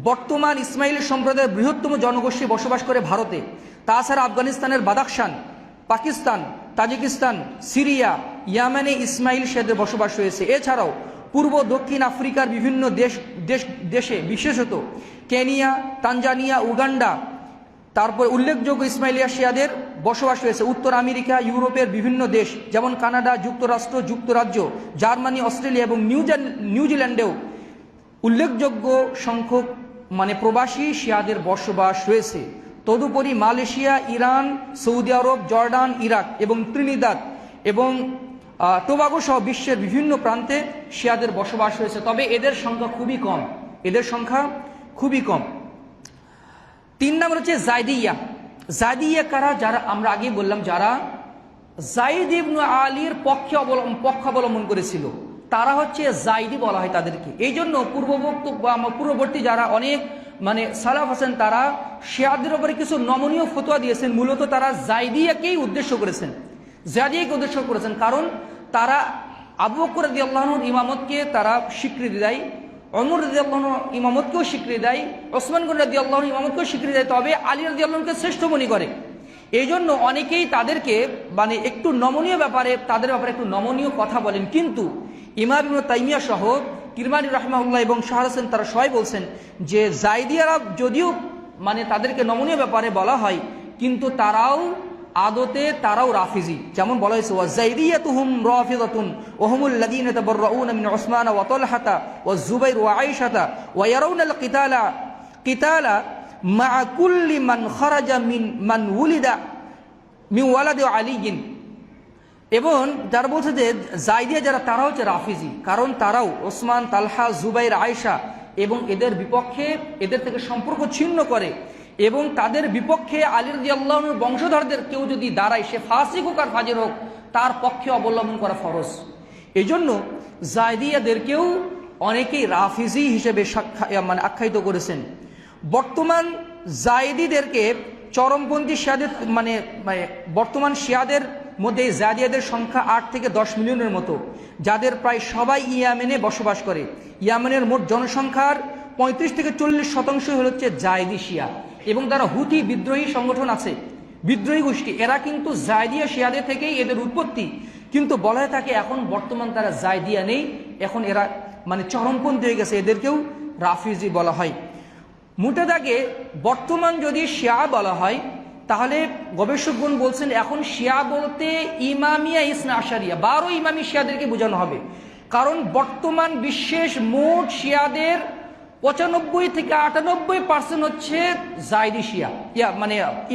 [SPEAKER 1] বর্তমান ইসমাইলি সম্প্রদায়ের বৃহত্তম জনগোষ্ঠী বসবাস করে ভারতে। তাছাড়া আফগানিস্তানের Badakhshan, Pakistan, Tajikistan, Syria, ইয়ামেনে Ismail শিয়াদের বসবাস রয়েছে। এছাড়াও পূর্ব দক্ষিণ আফ্রিকার বিভিন্ন দেশে বিশেষত কেনিয়া, তানজানিয়া, উগান্ডা, তারপর উল্লেখযোগ্য ইসমাইলিয়া শিয়াদের বসবাস রয়েছে। উত্তর আমেরিকা, ইউরোপের বিভিন্ন দেশ যেমন কানাডা, যুক্তরাষ্ট্র, যুক্তরাজ্য, জার্মানি, অস্ট্রেলিয়া এবং নিউজিল্যান্ডেও উল্লেখযোগ্য সংখ্যক প্রবাসী শিয়াদের বসবাস রয়েছে। তদুপরি মালয়েশিয়া, ইরান, সৌদি আরব, জর্ডান, ইরাক এবং ত্রিনিদাদ এবং টোবাগো সহ বিশ্বের বিভিন্ন প্রান্তে শিয়াদের বসবাস রয়েছে। তবে এদের সংখ্যা খুবই কম, এদের সংখ্যা খুবই কম। 3 নম্বর হচ্ছে জায়দিয়া। জায়দিয়া কারা? যারা আমরা আগে বললাম যারা যায়েদ ইবনে আলীর পক্ষাবলম্বন করেছিল, তারা হচ্ছে জাইদি বলা হয় তাদেরকে। এই জন্য পূর্ববর্তী যারা অনেক সালাফ আছেন, তারা শিয়াদের উপরে কিছু নমনীয় ফতোয়া দিয়েছেন। মূলত তারা জাইদিয়াকেই উদ্দেশ্য করেছেন, জাইদিয়াকে উদ্দেশ্য করেছেন, কারণ তারা আবু বকর রাদিয়াল্লাহু আনহুর ইমামতকে তারা স্বীকৃতি দেয়, ওমর রাদিয়াল্লাহু আনহুর ইমামতকেও স্বীকৃতি দেয়, ওসমান গনি রাদিয়াল্লাহু আনহুর ইমামতকেও স্বীকৃতি দেয়, তবে আলী রাদিয়াল্লাহু আনহুকে শ্রেষ্ঠ মনে করে। এই জন্য অনেকেই তাদেরকে একটু নমনীয় ব্যাপারে, তাদের ব্যাপারে একটু নমনীয় কথা বলেন। কিন্তু ইমাম ইবনে তাইমিয়া সহ কিরমানি রাহিমাহুল্লাহ এবং শাহ হোসেন তারা সবাই বলছেন যে জাইদিয়ারা যদিও তাদেরকে নমনীয় ব্যাপারে বলা হয়, কিন্তু তারাও আদতে তারাও রাফিজি। যেমন বলা হয়েছে ওয়াজাইদিয়াতুহুম রাফিদাতুন ওয়া হুমুল লাযীনা তাবাররাউনা মিন উসমান ওয়া তালহাতা ওয়া যুবাইর ওয়া আয়েশাতা ওয়া ইয়ারাউনাল কিতালা মা কুল্লি মান খারাজা মান উলিদা মিন ওয়ালাদি আলীন। এবং যারা বলছে যে জাইদিয়া যারা, তারা হচ্ছে রাফিজি, কারণ তারাও ওসমান, তালহা, জুবাইর, আয়েশা এবং এদের বিপক্ষে, এদের থেকে সম্পর্ক ছিন্ন করে এবং তাদের বিপক্ষে আলী রাদিয়াল্লাহু আনহুর বংশধরদের কেউ যদি দাঁড়ায়, সে ফাসিক হোক আর ফাজির হোক, তার পক্ষে অবলম্বন করা ফরজ। এই জন্য জাইদিয়াদেরকেও অনেকেই রাফিজি হিসেবে আখ্যায়িত করেছেন। বর্তমান জাইদিদেরকে চরমপন্থী শিয়াদের বর্তমান শিয়াদের মধ্যে জাইদিয়াদের সংখ্যা 8 থেকে 10 মিলিয়নের মতো, যাদের প্রায় সবাই ইয়েমেনে বসবাস করে। ইয়েমেনের মোট জনসংখ্যার 35 থেকে 40% হচ্ছে জাইদি শিয়া, এবং তারা হুথি বিদ্রোহী সংগঠন আছে, বিদ্রোহী গোষ্ঠী, এরা কিন্তু জাইদিয়া শিয়াদের থেকেই এদের উৎপত্তি। কিন্তু বলা হয় থাকে এখন বর্তমান তারা জাইদিয়া নেই, এখন এরা চরমপন্থী হয়ে গেছে, এদেরকেও রাফিজি বলা হয়। মোটে দাগে বর্তমান যদি শিয়া বলা হয়, তাহলে গবেষকগণ বলছেন এখন শিয়া বলতে ইমামিয়া ইসনা আশারিয়া 12 ইমামি শিয়াদেরকে বোঝানো হবে। কারণ বর্তমান বিশ্বের মোট শিয়াদের 95 থেকে 98% হচ্ছে জাইদি শিয়া,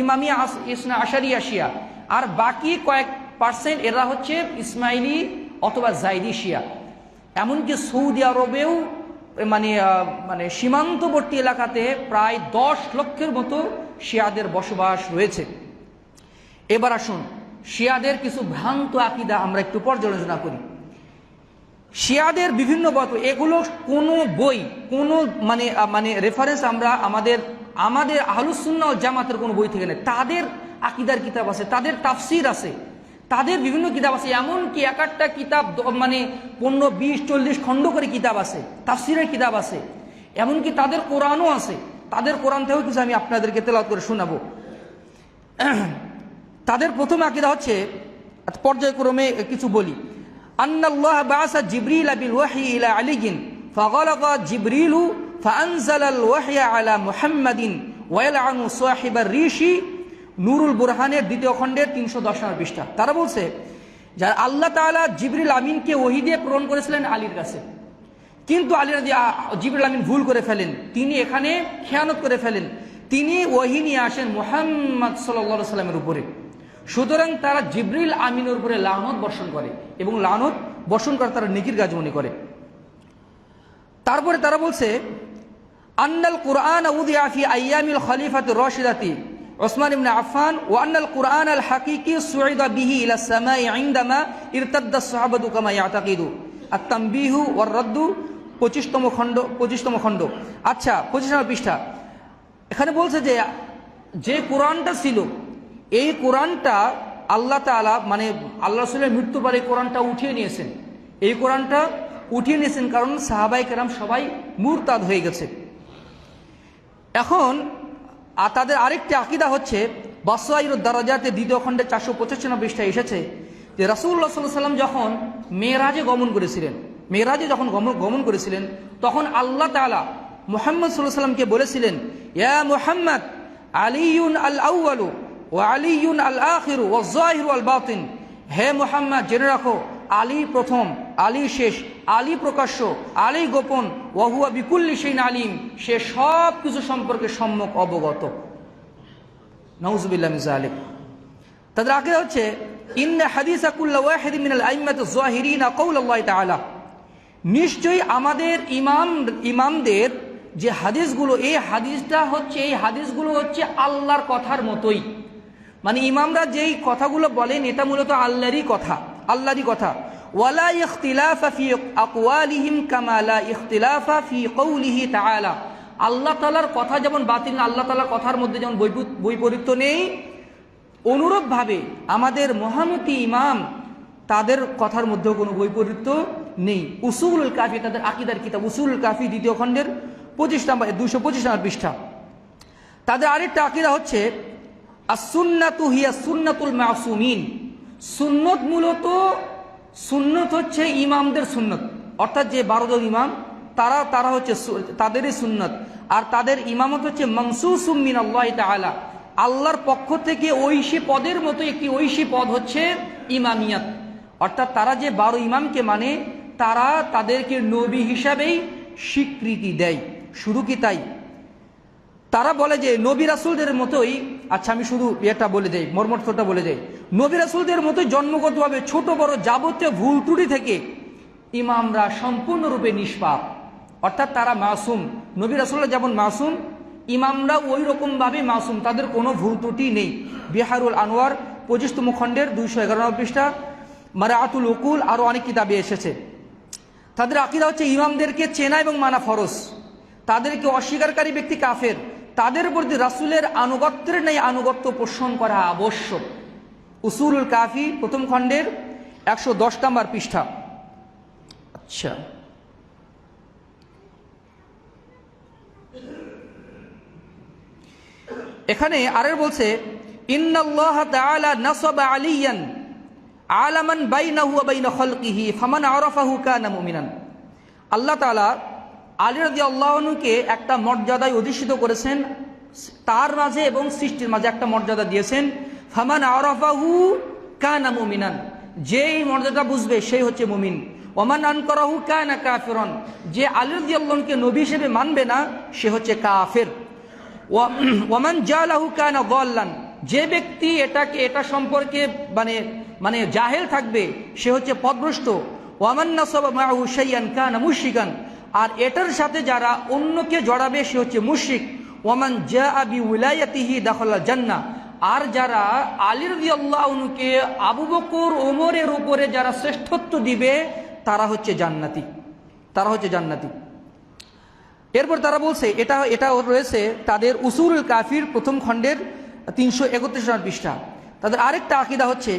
[SPEAKER 1] ইমামিয়া ইসনা আশারিয়া শিয়া, আর বাকি কয়েক পার্সেন্ট এরা হচ্ছে ইসমাইলি অথবা জাইদি শিয়া। এমনকি সৌদি আরবেও সীমান্তবর্তী এলাকাতে প্রায় 10 লক্ষের মতো শিয়াদের বসবাস রয়েছে। এবার আসুন শিয়াদের কিছু ভ্রান্ত আকীদা আমরা একটু পর্যালোচনা করি। শিয়াদের বিভিন্ন এগুলো কোনো বই, কোনো রেফারেন্স আমরা আমাদের আহলুস সুন্নাহ ওয়াল জামাতের কোনো বই থেকে নেই। তাদের আকীদার কিতাব আছে, তাদের তাফসির আছে, তাদের বিভিন্ন কিতাব আছে, এমনকি এক একটা কিতাব 15, 20, 40 খণ্ড করে কিতাব আছে, তাফসিরের কিতাব আছে, এমনকি তাদের কোরআনও আছে। তাদের কোরআন থেকেও কিছু আমি আপনাদেরকে তেলাওয়াত করে শোনাবো। তাদের প্রথম আকীদা হচ্ছে, পর্যায়ক্রমে কিছু বলি। আন্নাল্লাহ বাআসা জিবরিল বিল ওয়াহয়ি ইলা আলিয়িন ফাগালাকা জিবরিলু ফাআনজালাল ওয়াহয়া আলা মুহাম্মাদিন ওয়া ইয়ালআনু সাহিবার রিশি, নুরুল বুরহানের 2য় খণ্ডের 310 নম্বর পৃষ্ঠা। তারা বলছে যারা আল্লাহ তাআলা জিবরিল আমিনকে ওহী দিয়ে প্রেরণ করেছিলেন আলীর কাছে, কিন্তু জিবরিল আমিন ভুল করে ফেলেন, তিনি এখানে খেয়ানত করে ফেলেন, তিনি ওহী নিয়ে আসেন মুহাম্মদ সাল্লাল্লাহু আলাইহি সাল্লামের উপরে। সুতরাং তারা জিবরিল আমিনের উপরে লানত বর্ষণ করে এবং লানত বর্ষণ করে তারা নেকির কাজ মনে করে। তারপরে তারা বলছে আন্নাল কুরআন উদিয়া ফি আইয়ামিল খলিফাতি রাশিদাতি উসমান ইবনে আফফান ওয়া আন্নাল কুরআন আল হাকিকি সুইদা বিহি ইলা সামাই ইনদামা ইরতাদ্দা সাহাবাতু কামা ইয়াতাকিদু আত-তানবিহু ওয়ার রাদ্দু 25তম খণ্ড। আচ্ছা, 25 নম্বর পৃষ্ঠা। এখানে বলছে যে কোরআনটা ছিল, এই কোরআনটা আল্লাহ তাআলা আল্লাহ রাসূলের মৃত্যুর পরে কোরআনটা উঠিয়ে নিয়েছেন। এই কোরআনটা উঠিয়ে নিয়েছেন কারণ সাহাবায়ে কেরাম সবাই মুরতাদ হয়ে গেছে। এখন তাদের আরেকটি আকীদা হচ্ছে বাসাইরুদ দারাজাতে 2য় খণ্ডে 485 নম্বর পৃষ্ঠায় এসেছে যে রাসূলুল্লাহ সাল্লাল্লাহু আলাইহি ওয়াসাল্লাম যখন মেরাজে যখন গমন করেছিলেন, তখন আল্লাহ তাআলা মুহাম্মদ সাল্লাল্লাহু আলাইহি ওয়াসাল্লামকে বলেছিলেন, ইয়া মুহাম্মদ আলিয়ুন আল আউয়ালু ওয়া আলিয়ুন আল আখিরু ওয়াজ যাহিরু ওয়াল বাতিন, হে মুহাম্মদ জেনে রাখো আলী প্রথম, আলী শেষ, আলী প্রকাশ্য, আলী গোপন, ওয়া হুয়া বিকুল্লি শাইইন আলিম, সে সব কিছু সম্পর্কে সম্যক অবগত। নাউযুবিল্লাহি মিন যালিক। তাদের আকীদা হচ্ছে ইন্না হাদিসা কুল্লু ওয়াহিদিন মিনাল আইম্মাতিজ যাহিরিনা কাউলুল্লাহি তাআলা, নিশ্চয়ই আমাদের ইমামদের যে হাদিসগুলো, এই হাদিসগুলো হচ্ছে আল্লাহর কথার মতোই। মানে ইমামরা যেই কথাগুলো বলেন এটা মূলত আল্লাহরই কথা। ওয়ালা ইখতিলাফা ফি আকওয়ালিহিম কামা লা ইখতিলাফা ফি কওলিহি তাআলা, আল্লাহ তাআলার কথা যেমন বাতিল না, আল্লাহ তাআলার কথার মধ্যে যেমন বৈপরীত্য নেই, অনুরূপভাবে আমাদের মহামতি ইমাম তাদের কথার মধ্যেও কোনো বৈপরীত্য নেই। উসুলুল কাফি, তাদের আকীদার কিতাব উসুলুল কাফি 2য় খণ্ডের 225 নম্বর পৃষ্ঠা। তাদের আরেকটা আকীদা হচ্ছে as-সুন্নাতু হিয়া সুন্নাতুল মাসুমিন, সুন্নত হচ্ছে ইমামদের সুন্নত, অর্থাৎ যে 12 জন ইমাম তারা হচ্ছে তাদেরই সুন্নত, আর তাদের ইমামত হচ্ছে মানসুসুম মিনাল্লাহি তাআলা, আল্লাহর পক্ষ থেকে ঐশী পদের মতো একটি ঐশী পদ হচ্ছে ইমামিয়াত। অর্থাৎ তারা যে 12 ইমামকে মানে তারা তাদেরকে নবী হিসাবেই স্বীকৃতি দেয়। শুধু কি তাই, তারা বলে যে নবী রাসূলদের মতোই, আচ্ছা আমি শুধু এটা বলে দেই, মর্মর্থটা বলে দেই, নবী রাসূলদের মতোই জন্মগতভাবে ছোট বড় যাবতীয় ভুল ত্রুটি থেকে ইমামরা সম্পূর্ণরূপে নিষ্পাপ, অর্থাৎ তারা মাসুম। নবী রাসূলরা যেমন মাসুম, ইমামরা ওই রকমভাবে মাসুম, তাদের কোনো ভুল ত্রুটি নেই। বিহারুল আনোয়ার 25তম খণ্ডের 211 পৃষ্ঠা, মারাআতুল উকুল, আরও অনেক কিতাবে এসেছে। তাদের আকীদা হচ্ছে ইমামদেরকে চেনা এবং মানা ফরজ, তাদেরকে অস্বীকারী ব্যক্তি কাফের, তাদের প্রতি রাসূলের আনুগত্যের ন্যায় আনুগত্য পোষণ করা আবশ্যক। উসুলুল কাফি 1ম খণ্ডের 110 নম্বর পৃষ্ঠা। আচ্ছা, এখানে আরের বলছে ইন্নাল্লাহ তাআলা নাসাবা আলিয়ান আলামান বাইনাহু ওয়া বাইনা খালকিহি ফামান আরাফাহু কানা মুমিনান, আল্লাহ তাআলা আলী রাদিয়াল্লাহু আনহুকে একটা মর্যাদায় অধিষ্ঠিত করেছেন, তার মাঝে এবং সৃষ্টির মাঝে একটা মর্যাদা দিয়েছেন। ফামান আরাফাহু কানা মুমিনান, যেই মর্যাদা বুঝবে সেই হচ্ছে মুমিন। ওমান আনকারাহু কানা কাফিরান, যে আলী রাদিয়াল্লাহু আনহুকে নবী হিসেবে মানবে না সে হচ্ছে কাফের। ওয়ামান জালাহু কানা যাল্লান, যে ব্যক্তি এটা সম্পর্কে মানে জাহেল থাকবে সে হচ্ছে পথভ্রষ্ট। ওয়ামান নাসাবা মাহু শাইয়ান কানা মুশরিকান, আর এটার সাথে যারা অন্যকে জড়াবে সে হচ্ছে মুশরিক। ওয়ামান জাআ বিউলায়াতিহি দাখালাল জান্নাহ, আর যারা আলী রাদিয়াল্লাহু আনহুকে আবু বকর ওমরের উপরে যারা শ্রেষ্ঠত্ব দিবে তারা হচ্ছে জান্নাতি। এরপর তারা বলছে এটা রয়েছে তাদের উসুলুল কাফির 1ম খণ্ডের 331 নম্বর পৃষ্ঠা। তাদের আরেকটা আকীদা হচ্ছে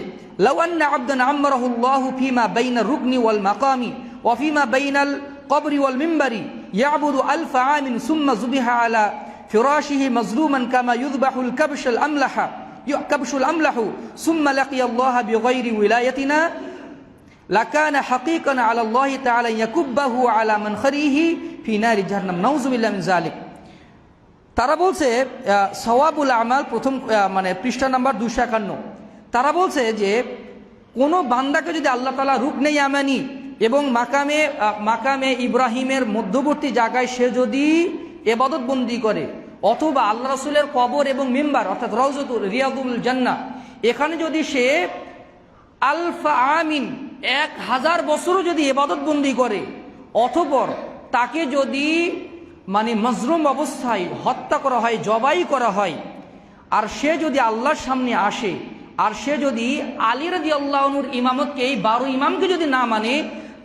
[SPEAKER 1] লাউ আন্না আবদান আমরাহুল্লাহু ফিমা বাইনা রুকনি ওয়াল মাকামি ওয়া ফিমা বাইনাল কবরি ওয়াল মিম্বারি ইয়াবুদু আলফা আমিন সুম্মা যুবিহা আলা ফিরাশিহি মাজলুমান কামা ইউযবাহুল কাবশুল আমলাহু সুম্মা লাকিয়াল্লাহা বিগাইরি উলায়াতিনা লাকানা হাকীকান আলা আল্লাহি তাআলা ইয়াকুব্বাহু আলা মানখরিহি ফি নারি জাহান্নাম, নাউযুবিল্লাহি মিন যালিক। তারা বলছে সওয়াবুল আমাল 1ম পৃষ্ঠা নাম্বার 251, তারা বলছে যে কোনো বান্দাকে যদি আল্লাহ তাআলা রুকনে ইয়ামানি এবং মাকামে ইব্রাহিমের মধ্যবর্তী জায়গায় সে যদি ইবাদত বন্দি করে, অথবা আল্লাহ রাসূলের কবর এবং মিম্বার অর্থাৎ রাউজাতুল রিয়াদুল জান্নাহ, এখানে যদি সে আলফা আমিন 1000 বছরও যদি ইবাদত বন্দি করে, অথবা তাকে যদি মজলুম অবস্থায় হত্যা করা হয়, জবাই করা হয়, আর সে যদি আল্লাহর সামনে আসে, আর সে যদি আলী রাদিয়াল্লাহু আনহুর ইমামতকে, এই 12 ইমামকে যদি না মানে,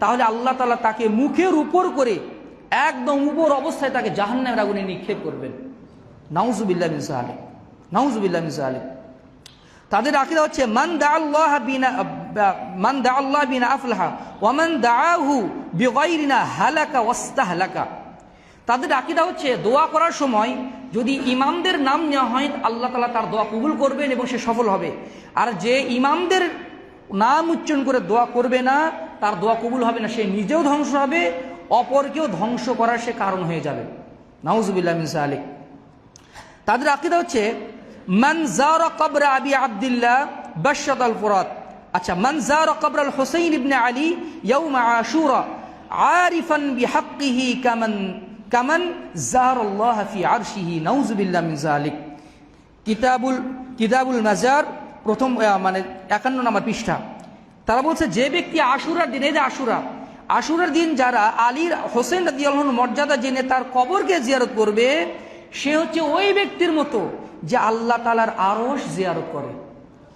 [SPEAKER 1] তাহলে আল্লাহ তাআলা তাকে মুখের উপর করে একদম উপর অবস্থায় তাকে জাহান্নামের আগুনে নিক্ষেপ করবেন। নাউযুবিল্লাহি মিন যালিক। তাদের আকীদা হচ্ছে মান দাআল্লাহ বিনা আফলাহা ওয়া মান দাআহু বিগাইরিনা হালাকা ওয়াস্তাহলাকা। তাদের আকীদা হচ্ছে দোয়া করার সময় যদি ইমামদের নাম নেওয়া হয় আল্লাহ তাআলা তার দোয়া কবুল করবেন এবং সে সফল হবে, আর যে ইমামদের নাম উচ্চারণ করে দোয়া করবে না তার দোয়া কবুল হবে না, সে নিজেও ধ্বংস হবে, অপরকেও ধ্বংস করার সে কারণ হয়ে যাবে। নাউযুবিল্লাহি মিন যালিক। তাদের আকীদা হচ্ছে মান যারা কবর আবি আব্দুল্লাহ বাশশাত আল ফুরাত। আচ্ছা, মান যারা কবর আল হুসাইন ইবনে আলী ইয়াউম আশুরা আরিফান বিহাক্কিহি কামান যারাল্লাহ ফি আরশিহি নাউযুবিল্লাহ মিন যালিক। কিতাবুল মাজার প্রথম 51 নম্বর পৃষ্ঠা। তারা বলছে যে ব্যক্তি আশুরার দিন, এই যে আশুরার দিন যারা আলীর হোসেন রাদিয়াল্লাহু আনহুর মর্যাদা জেনে তার কবরকে জিয়ারত করবে, সে হচ্ছে ওই ব্যক্তির মতো যে আল্লাহ তাআলার আরশ জিয়ারত করে।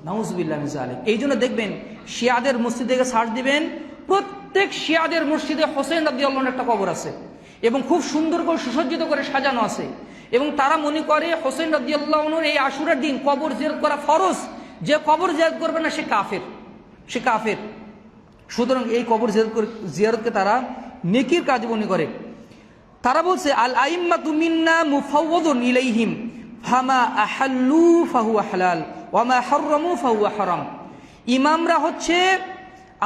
[SPEAKER 1] নাউযুবিল্লাহ মিন যালিক। এই জন্য দেখবেন শিয়াদের মসজিদে সার্চ দিবেন, প্রত্যেক শিয়াদের মসজিদে হোসেন রাদিয়াল্লাহু আনহুর একটা কবর আছে এবং খুব সুন্দর করে সুসজ্জিত করে সাজানো আছে। এবং তারা মনে করে হোসেন রাদিয়াল্লাহু আনহুর এই আশুরার দিন কবর জিয়ারত করা ফরজ। যে কবর জিয়ারত করবে না সে কাফের। সুতরাং এই কবর জিয়ারতকে তারা নেকির কাজ মনে করে। তারা বলছে আল আইম্মাতু মিন্না মুফাওয়াদুন ইলাইহিম ফামা আহাল্লু ফাহুয়া হালাল ওয়া মা হাররামু ফাহুয়া হারাম। ইমামরা হচ্ছে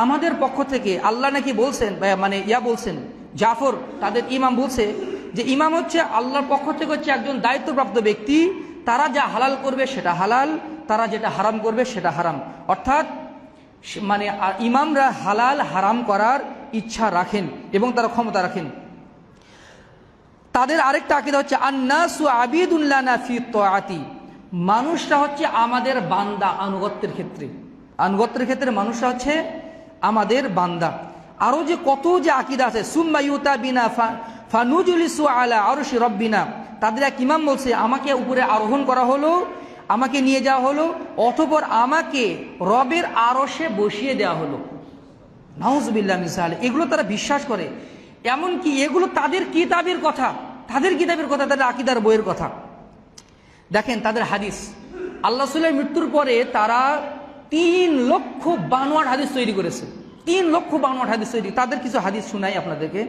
[SPEAKER 1] আমাদের পক্ষ থেকে, আল্লাহ নাকি বলছেন, বলছেন জাফর তাদের ইমাম বলছে যে ইমাম হচ্ছে আল্লাহর পক্ষ থেকে হচ্ছে একজন দায়িত্বপ্রাপ্ত ব্যক্তি। তারা যা হালাল করবে সেটা হালাল, তারা যেটা হারাম করবে সেটা হারাম। অর্থাৎ ইমামরা হালাল হারাম করার ইচ্ছা রাখেন এবং তারা ক্ষমতা রাখেন। তাদের আরেকটা আকীদা হচ্ছে আন্নাসু আবিদুন লানা ফি তাআতি। মানুষরা হচ্ছে আমাদের বান্দা আনুগত্যের ক্ষেত্রে মানুষরা হচ্ছে আমাদের বান্দা। আরো যে কত যে আকীদা আছে, সুম্মা ইউতা বিনা ফানুজলিসু আলা আরশি রব্বিনা। তাদের এক ইমাম বলছে আমাকে উপরে আরোহণ করা হলো, আমাকে নিয়ে যাওয়া হলো, অতঃপর আমাকে রবের আরশে বসিয়ে দেওয়া হলো। নাউযুবিল্লাহ মিন যালিক। এগুলো তারা বিশ্বাস করে, এমনকি এগুলো তাদের কিতাবের কথা, তাদের আকীদার বইয়ের কথা। দেখেন তাদের হাদিস, আল্লাহ রাসূলের মৃত্যুর পরে তারা 3,52,000 হাদিস তৈরি করেছে। 3,52,000 হাদিস তৈরি। তাদের কিছু হাদিস শুনাই আপনাদেরকে।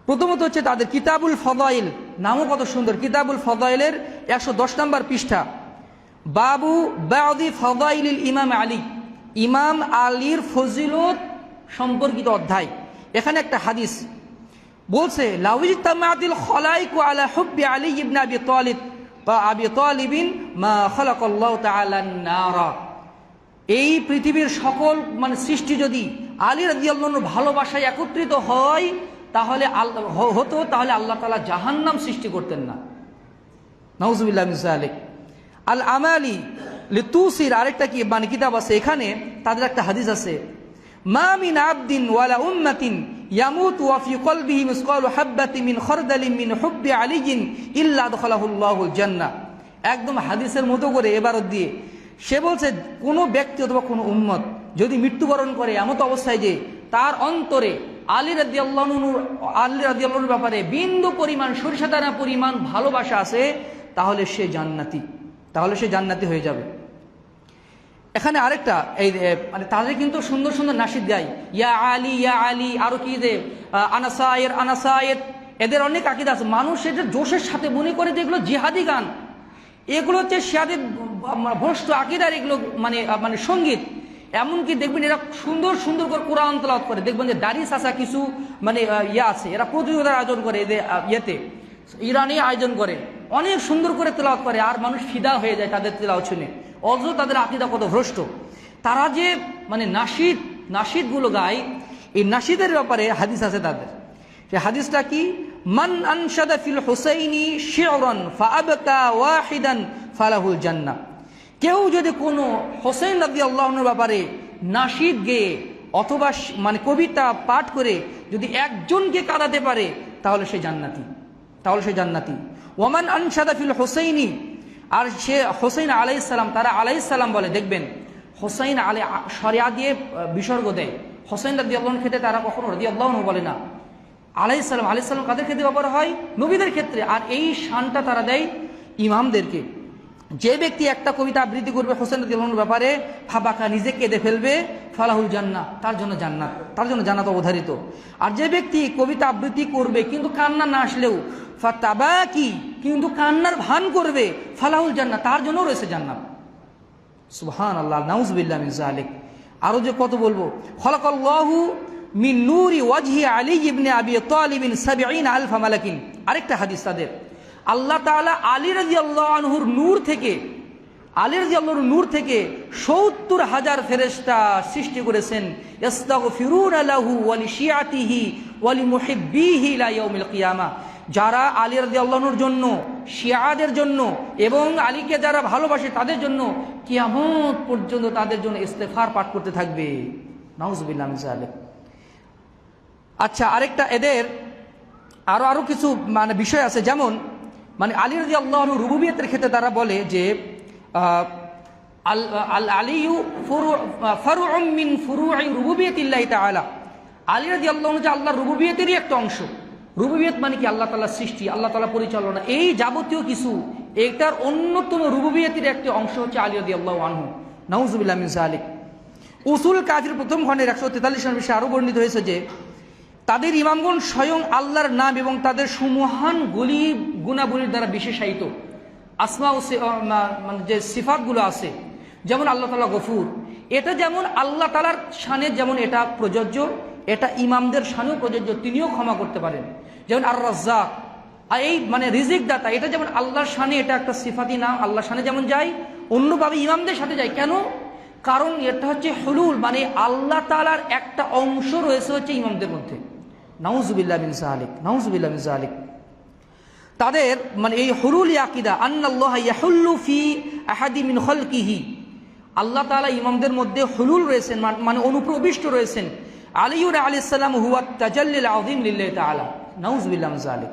[SPEAKER 1] প্রথমত হচ্ছে তাদের কিতাবুল ফদাইল, নামও কত সুন্দর, কিতাবুল ফদাইলের 110 নম্বর পৃষ্ঠা। বাবু বাদি ফদাইলিল ইমাম আলী, ইমাম আলীর ফজিলত সম্পর্কিত অধ্যায়। এখানে একটা হাদিস বলছে লাউইজতামাতিল খলাইকু আলা হুব্বি আলী ইবনে আবি তালিবিন মা খালাকাল্লাহু তাআলা নারা। এই পৃথিবীর সকল সৃষ্টি যদি আলী রাদিয়াল্লাহু আনহুর ভালোবাসায় একত্রিত হয় তাহলে আল্লাহ তাআলা জাহান্নাম সৃষ্টি করতেন না। নাউযুবিল্লাহ মিন যালিক। আল আমালি লিতুসির আরেকটা কিতাব আছে, এখানে তাদের একটা হাদিস আছে, মা মিন আবদিন ওয়ালা উম্মাতিন ইয়ামুতু ওয়া ফি কলবিহি মিসকালু হাববাতিন মিন খারদালিন মিন হুব্বি আলিয়িন ইল্লা আদখালাহুল্লাহুল জান্নাহ। একদম হাদিসের মতো করে এবারত দিয়ে সে বলছে কোনো ব্যক্তি অথবা কোনো উম্মত যদি মৃত্যুবরণ করে এমত অবস্থায় যে তার অন্তরে আলী রাদিয়াল্লাহু আনহুর ব্যাপারে বিন্দু পরিমাণ, সরিষা দানা পরিমাণ ভালোবাসা আছে, তাহলে সে জান্নাতি হয়ে যাবে। এখানে আরেকটা তাদের কিন্তু সুন্দর সুন্দর নাশিদ গায়, ইয়া আলী, আরো কি যে আনাসায়ের, এদের অনেক আকীদা আছে। মানুষ এটা জোশের সাথে মনে করে যে এগুলো জিহাদি গান, এগুলো হচ্ছে শিয়াদের ভ্রষ্ট আকীদার এগুলো সঙ্গীত। এমনকি দেখবেন এরা সুন্দর সুন্দর করে কোরআন তেলাওয়াত করে, দেখবেন যে দাড়ি চাচা কিছু আছে, এরা প্রতিযোগিতার আয়োজন করে, ইরানি আয়োজন করে, অনেক সুন্দর করে তেলাওয়াত করে, আর মানুষ ফিদা হয়ে যায় তাদের তেলাওয়াত শুনে। অথচ তাদের আকীদা কত ভ্রষ্ট। তারা যে নাশিদগুলো গায়, এই নাশিদের ব্যাপারে হাদিস আছে তাদের। সেই হাদিসটা কি, মান আনশাদা ফিল হুসাইনি শি'রান ফাআবকা ওয়াহিদান ফালাহুল জান্নাহ। কেউ যদি কোনো হোসেন রাদিয়াল্লাহু আনহুর ব্যাপারে নাশিদ গেয়ে অথবা কবিতা পাঠ করে যদি একজনকে কাঁদাতে পারে তাহলে সে জান্নাতি। ওয়ামান আনশাদা ফিল হুসাইনি, আর সে হোসেন আলাইহিস সালাম, তারা আলাইহিস সালাম বলে, দেখবেন হোসেন শরিয়া দিয়ে বিসর্গ দেয়। হোসেন রাদিয়াল্লাহু আনহু ক্ষেত্রে তারা কখনো রাদিয়াল্লাহু আনহু বলে না, আলাইহিস সালাম কাদের ক্ষেত্রে ব্যবহার হয়, নবীদের ক্ষেত্রে। আর এই শানটা তারা দেয় ইমামদেরকে। যে ব্যক্তি একটা কবিতা আবৃত্তি করবে হোসেন রাদিয়াল্লাহু আনহুর ব্যাপারে, ফাবাকা, নিজে কেঁদে ফেলবে, ফালাহুল জান্নাহ, তার জন্য জান্নাত অবধারিত। আর যে ব্যক্তি কবিতা আবৃত্তি করবে কিন্তু কান্না না আসলেও, ফাতাবাকি, কিন্তু কান্নার ভান করবে, ফালাহুল জান্নাহ, তার জন্য রয়েছে জান্নাত। সুবহানাল্লাহ, নাউযুবিল্লাহ মিন যালিক। আরো যে কত বলবো, খলাকাল্লাহু মিন নূরি ওয়াজহি আলী ইবনে আবি তালিবিন ৭০,০০০ মালাকিন। আরেকটা হাদিস তাদের, আল্লাহ তাআলা আলী রাদিয়াল্লাহু আনহুর নূর থেকে আলী রাদিয়াল্লাহু আনহু নূর থেকে ৭০,০০০ ফেরেশতা সৃষ্টি করেছেন। ইস্তাগফিরুনা লাহু ওয়া লিশিয়াতিহি ওয়া লিমুহিব্বিহি ইলা ইয়াউমিল কিয়ামা। যারা আলী রাদিয়াল্লাহু আনহুর জন্য, শিয়াদের জন্য এবং আলীকে যারা ভালোবাসে তাদের জন্য কিয়ামত পর্যন্ত তাদের জন্য ইস্তেগফার পাঠ করতে থাকবে। নাউজুবিল্লাহ মিন যালিক। আচ্ছা, আরেকটা এদের আরো কিছু মানে বিষয় আছে, যেমন মানে আলী রাদিয়াল্লাহু আনহু রুবুবিয়তের ক্ষেত্রে তারা বলে যে আলিয়ু ফারউম মিন ফুরুই রুবুবিয়তিল্লাহি তাআলা। আলী রাদিয়াল্লাহু আনহু যে আল্লাহর রুবুবিয়তেরই একটা অংশ। রুবুবিয়ত মানে কি? আল্লাহ তাআলার সৃষ্টি, আল্লাহ তাআলা পরিচালনা, এই যাবতীয় কিছু, এটার অন্যতম রুবুবিয়তের একটি অংশ হচ্ছে আলী রাদিয়াল্লাহু আনহু। নাউজুবিল্লাহ মিন যালিক। উসুল কাফির প্রথম খণ্ডের 143 নম্বর বিষয়ে আরো বর্ণিত হয়েছে যে তাদের ইমামগণ স্বয়ং আল্লাহর নাম এবং তাদের সুমহান গুণাবলীর দ্বারা বিশেষায়িত। আসমা ও মানে যে সিফাতগুলো আছে, যেমন আল্লাহ তাআলা গফুর, এটা যেমন আল্লাহ তাআলার শানে যেমন এটা প্রযোজ্য, এটা ইমামদের শানেও প্রযোজ্য, তিনিও ক্ষমা করতে পারেন। যেমন আর রাজ্জাক, এই মানে রিজিক দাতা, এটা যেমন আল্লাহর শানে, এটা একটা সিফাতি নাম, আল্লাহর শানে যেমন যায়, অন্যভাবে ইমামদের সাথে যায়। কেন? কারণ এটা হচ্ছে হুলুল, মানে আল্লাহ তাআলার একটা অংশ রয়েছে হচ্ছে ইমামদের মধ্যে। নাউজুবিল্লাহ মিন যালিক, নাউজুবিল্লাহ মিন যালিক। তাদের মানে এই হুলুল আকীদা, আন্নাল্লাহ ইয়াহুল্লু ফি আহাদি মিন খালকিহি, আল্লাহ তাআলা ইমামদের মধ্যে হুলুল রয়েছেন, মানে অনুপ্রবিষ্ট রয়েছেন। আলী আলাইহিস সালাম হুয়া তাজাল্লিল আযীম লিল্লাহি তাআলা। নাউজুবিল্লাহ মিন যালিক।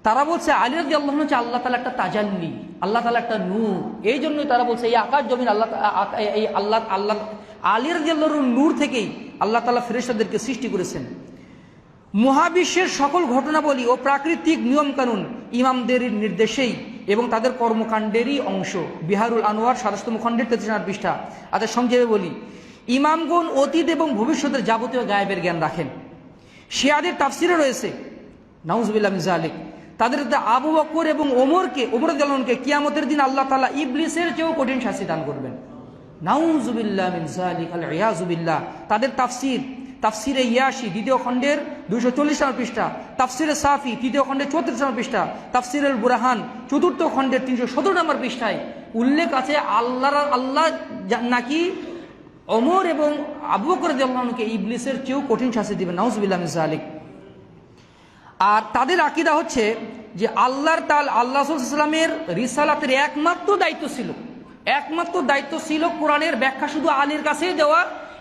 [SPEAKER 1] তারা বলছে আলী রাদিয়াল্লাহু আনহু হচ্ছে আল্লাহ তাআলা একটা তাজাল্লি, আল্লাহ তাআলা একটা নূর। এই জন্যই তারা বলছে এই আকাশ জমিন আল্লাহ, এই আল্লাহ আলী রাদিয়াল্লাহু আনহুর নূর থেকেই আল্লাহ তাআলা ফেরেশতাদেরকে সৃষ্টি করেছেন। মহাবিশ্বের সকল ঘটনাবলী ও প্রাকৃতিক নিয়মকানুন ইমামদের নির্দেশেই এবং তাদের কর্মকাণ্ডেরই অংশ। বিহারুল আনোয়ার ২৭তম খণ্ডের ৩৩ নম্বর পৃষ্ঠা। আচ্ছা, সংক্ষেপে বলি, ইমামগণ অতীত এবং ভবিষ্যতের যাবতীয় গায়েবের জ্ঞান রাখেন। শিয়াদের তাফসিরে রয়েছে, নাউজুবিল্লাহ মিন যালিক, তাদের আবু বকর এবং ওমর রাদিয়াল্লাহু আনহুকে কিয়ামতের দিন আল্লাহ তাআলা ইবলিসের চেয়েও কঠিন শাস্তি দান করবেন। নাউজুবিল্লাহ মিন যালিক, আল ইয়াযু বিল্লাহ। তাদের তাফসিরে ইয়াশি ২য় খণ্ডের ২৪০ নম্বর পৃষ্ঠা, তাফসিরে সাফি ৩য় খণ্ডের ৩৪ নম্বর পৃষ্ঠা, তাফসিরুল বুরহান ৪র্থ খণ্ডের ৩১৭ নম্বর পৃষ্ঠায় উল্লেখ আছে আল্লাহ নাকি ওমর এবং আবু বকর রাদিয়াল্লাহু আনহুকে ইবলিসের চেয়েও কঠিন শাস্তি দিবেন। নাউজুবিল্লাহ মিন যালিক। আর তাদের আকীদা হচ্ছে যে আল্লাহ রাসূল সাল্লাল্লাহু আলাইহি ওয়াসাল্লামের রিসালাতের একমাত্র দায়িত্ব ছিল কোরআনের ব্যাখ্যা শুধু আলীর কাছেই দেওয়া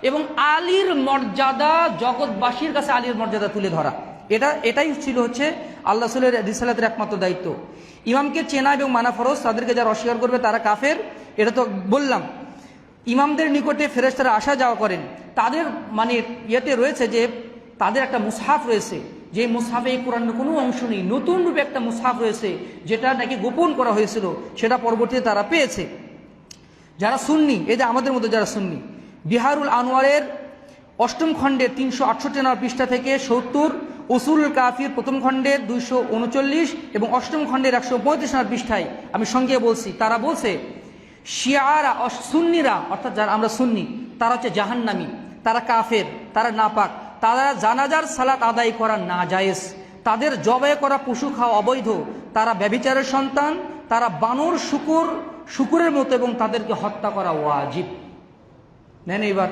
[SPEAKER 1] এবং আলীর মর্যাদা, জগৎবাসীর কাছে আলীর মর্যাদা তুলে ধরা। এটাই ছিল হচ্ছে আল্লাহ রাসূলের রিসালাতের একমাত্র দায়িত্ব। ইমামকে চেনা এবং মানা ফরজ, তাদেরকে যারা অস্বীকার করবে তারা কাফের, এটা তো বললাম। ইমামদের নিকটে ফেরেশতারা আসা যাওয়া করেন। তাদের মানে ইয়েতে রয়েছে যে তাদের একটা মুসহাফ রয়েছে, যে মুসহাফে এই কোরআনের কোনো অংশ নেই, নতুন রূপে একটা মুসহাফ রয়েছে যেটা নাকি গোপন করা হয়েছিল, সেটা পরবর্তীতে তারা পেয়েছে। যারা সুন্নি, এই যে আমাদের মধ্যে যারা সুন্নি, বিহারুল আনোয়ারের ৮ম খণ্ডের ৩৬৮ নম্বর পৃষ্ঠা থেকে ৭০, উসুল কাফির প্রথম খণ্ডের ২৩৯ এবং ৮ম খণ্ডের ১৩৫ নম্বর পৃষ্ঠায় আমি সঙ্গে বলছি, তারা বলছে শিয়ারা সুন্নিরা, অর্থাৎ যারা আমরা সুন্নি, তারা হচ্ছে জাহান্নামী, তারা কাফের, তারা নাপাক, তারা জানাজার সালাত আদায় করা নাজায়েজ, তাদের জবাই করা পশু খাওয়া অবৈধ, তারা ব্যভিচারের সন্তান, তারা বানর শুকুরের মতো এবং তাদেরকে হত্যা করা ওয়াজিব। নেন এবার,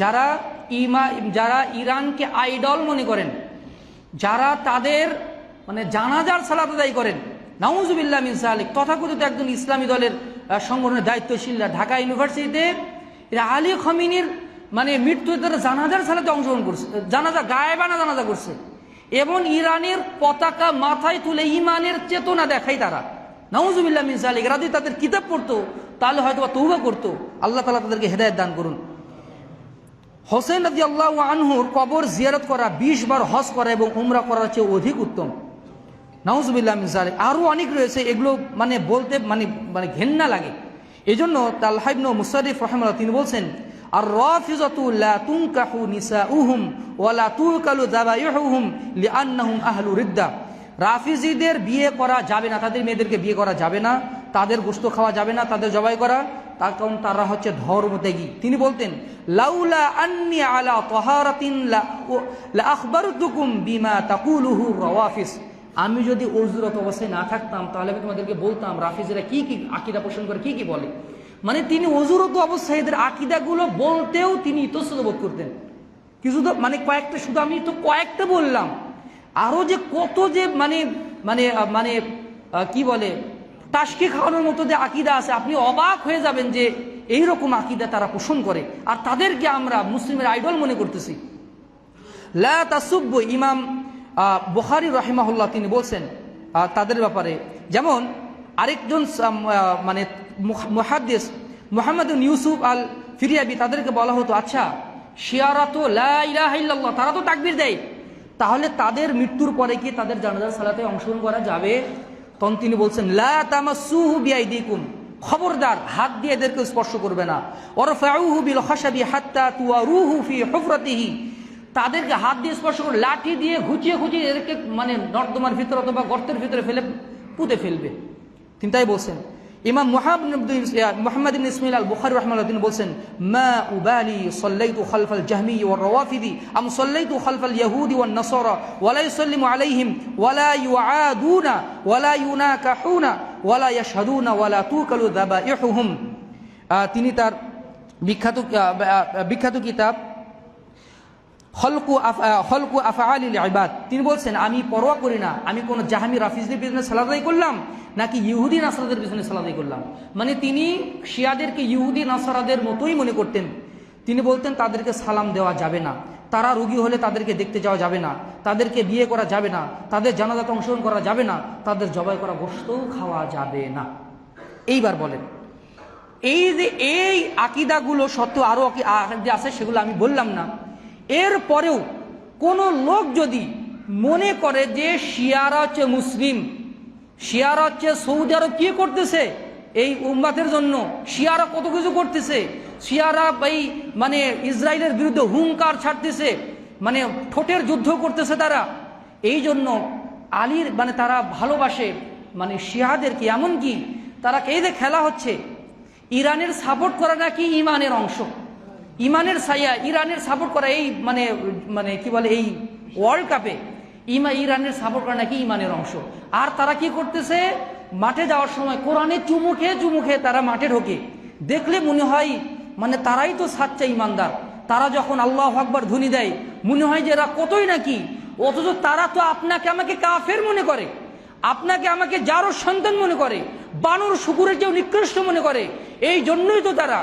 [SPEAKER 1] যারা ইরানকে আইডল মনে করেন, যারা তাদের মানে জানাজার সালাত আদায় করেন, নাউজুবিল্লাহ মিন যালিক, তথাকথিত একজন ইসলামী দলের সংগঠনের দায়িত্বশীলরা ঢাকা ইউনিভার্সিটিতে আলী খামেনির মানে মৃত্যুতে তারা জানাজার সালাতে অংশগ্রহণ করছে, গায়েবানা জানাজা করছে এবং ইরানের পতাকা মাথায় তুলে ইমানের চেতনা দেখায় তারা। নাউজুবিল্লাহ মিন যালিক। এরা যদি তাদের কিতাব পড়তো তাহলে হয়তো তওবা করতো। আল্লাহ তাআলা তাদেরকে হেদায়েত দান করুন। হোসেন রাদিয়াল্লাহু আনহুর কবর জিয়ারত করা ২০ বার হজ করা এবং উমরা করার চেয়ে অধিক উত্তম। নাউজুবিল্লাহ মিন যালিক। আরও অনেক রয়েছে, এগুলো মানে বলতে মানে ঘেন্না লাগে। এই জন্য তালহা ইবনে মুসাররিফ রাহিমাহুল্লাহ তিনি বলছেন, আর রাফিজাতু লা তুনকাহু নিসাউহুম ওয়া লা তুকালু যাবাইহুহুম লিআন্নাহুম আহলু রিদ্দা। রাফিজিদের বিয়ে করা যাবে না, তাদের মেয়েদেরকে বিয়ে করা যাবে না, তাদের গোশত খাওয়া যাবে না, তাদের জবাই করা, তার কারণ তারা হচ্ছে ধর্মত্যাগী। তিনি বলতেন, লাউলা আন্নি আলা তাহারাতিন লা আখবারতুকুম বিমা তাকুলুহু রাওয়াফিস আমি যদি অজুরত অবস্থায় না থাকতাম তাহলে আমি তোমাদেরকে বলতাম রাফিজিরা কি কি আকীদা পোষণ করে, কি কি বলে। মানে তিনি অজুরত অবস্থায় এদের আকীদাগুলো বলতেও তিনি ইতস্তত বোধ করতেন। কিছু তো মানে কয়েকটা, শুধু আমি তো কয়েকটা বললাম, আরো যে কত যে মানে মানে মানে কি বলে টাসকি খাওয়ানোর মতো যে আকীদা আছে, আপনি অবাক হয়ে যাবেন যে এইরকম আকীদা তারা পোষণ করে, আর তাদেরকে আমরা মুসলিমের আইডল মনে করতেছি। লা তাসুব্বু, ইমাম বুখারী রাহিমাহুল্লাহ তিনি বলছেন তাদের ব্যাপারে, যেমন আরেকজন মানে মুহাদ্দিস মুহাম্মদ ইবনে ইউসুফ আল ফিরিয়াবি, তাদেরকে বলা হতো আচ্ছা শিয়ারা তো লা ইলাহা ইল্লাল্লাহ, তারা তো তাকবীর দেয়, তাহলে তাদের মৃত্যুর পরে কি তাদের জানাজার সালাতে অংশগ্রহণ করা যাবে? তখন তিনি বলছেন লা তামাসসুহু বিআইদিকুম, খবরদার হাত দিয়ে এদেরকে স্পর্শ করবে না। ওয়ারফাউহু বিল খাশাবি হাত্তা তুয়ারুহু ফি হুফরাতিহি, তাদেরকে হাত দিয়ে স্পর্শ করে লাঠি দিয়ে ঘুচিয়ে ঘুচিয়ে এদেরকে মানে নর্দমার ভিতরে অথবা গর্তের ভিতরে ফেলে পুঁতে ফেলবে। তিনি তাই বলছেন। ইমাম মুহাম্মদ ইবনে ইসমাঈল আল বুখারী রাহিমাহুল্লাহ তিনি বলছেন মা উবালি সাল্লাইতু খালফাল জাহমি ওয়ার রাওয়াফিদি আম সাল্লাইতু খালফাল ইয়াহুদি ওয়ান নাসারা ওয়ালা ইউসাল্লিমু আলাইহিম ওয়ালা ইউআদুনা ওয়ালা ইউনাকাহুনা ওয়ালা ইয়াশহাদুনা ওয়ালা তুকালু যাবাইহুহুম। তিনি তার বিখ্যাত কিতাব খলকু আফআলিল ইবাদ, তিনি বলছেন আমি পরোয়া করি না আমি কোন জাহমি রাফিজদের পিছনে সালাত আদায় করলাম নাকি ইহুদি নাসারাদের পিছনে সালাত আদায় করলাম। মানে তিনি শিয়াদেরকে ইহুদি নাসারাদের মতোই মনে করতেন। তিনি বলতেন তাদেরকে সালাম দেওয়া যাবে না, তারা রোগী হলে তাদেরকে দেখতে যাওয়া যাবে না, তাদেরকে বিয়ে করা যাবে না, তাদের জানাজাতে অংশগ্রহণ করা যাবে না, তাদের জবাই করা গোশতও খাওয়া যাবে না। এইবার বলেন, এই যে এই আকীদাগুলো সত্ত্বেও আরো যে আছে সেগুলো আমি বললাম না, এর পরেও কোন লোক যদি মনে করে যে শিয়ারা হচ্ছে মুসলিম, শিয়ারা হচ্ছে সৌদি আরব কি করতেছে এই উম্মাতের জন্য, শিয়ারা কত কিছু করতেছে, শিয়ারা এই মানে ইসরায়েলের বিরুদ্ধে হুঙ্কার ছাড়তেছে, মানে ঠোঁটের যুদ্ধ করতেছে তারা, এই জন্য আলীর মানে তারা ভালোবাসে মানে শিয়াদেরকে, এমনকি তারা এই যে খেলা হচ্ছে ইরানের সাপোর্ট করা নাকি ইমানের অংশ, ইমানের ছায়া ইরানের সাপোর্ট করা এই মানে মানে কি বলে এই ওয়ার্ল্ড কাপে ইরানের সাপোর্ট করা নাকি ইমানের অংশ। আর তারা কি করতেছে মাঠে যাওয়ার সময় কোরআনে চুমু খেয়ে তারা মাঠে ঢোকে, দেখলে মনে হয় মানে তারাই তো সাচ্চা ইমানদার। তারা যখন আল্লাহু আকবার ধ্বনি দেয় মনে হয় যে এরা কতই নাকি, অথচ তারা তো আপনাকে আমাকে কাফের মনে করে, আপনাকে আমাকে যারও সন্তান মনে করে, বানর শুকুরের চেয়েও নিকৃষ্ট মনে করে। এই জন্যই তো তারা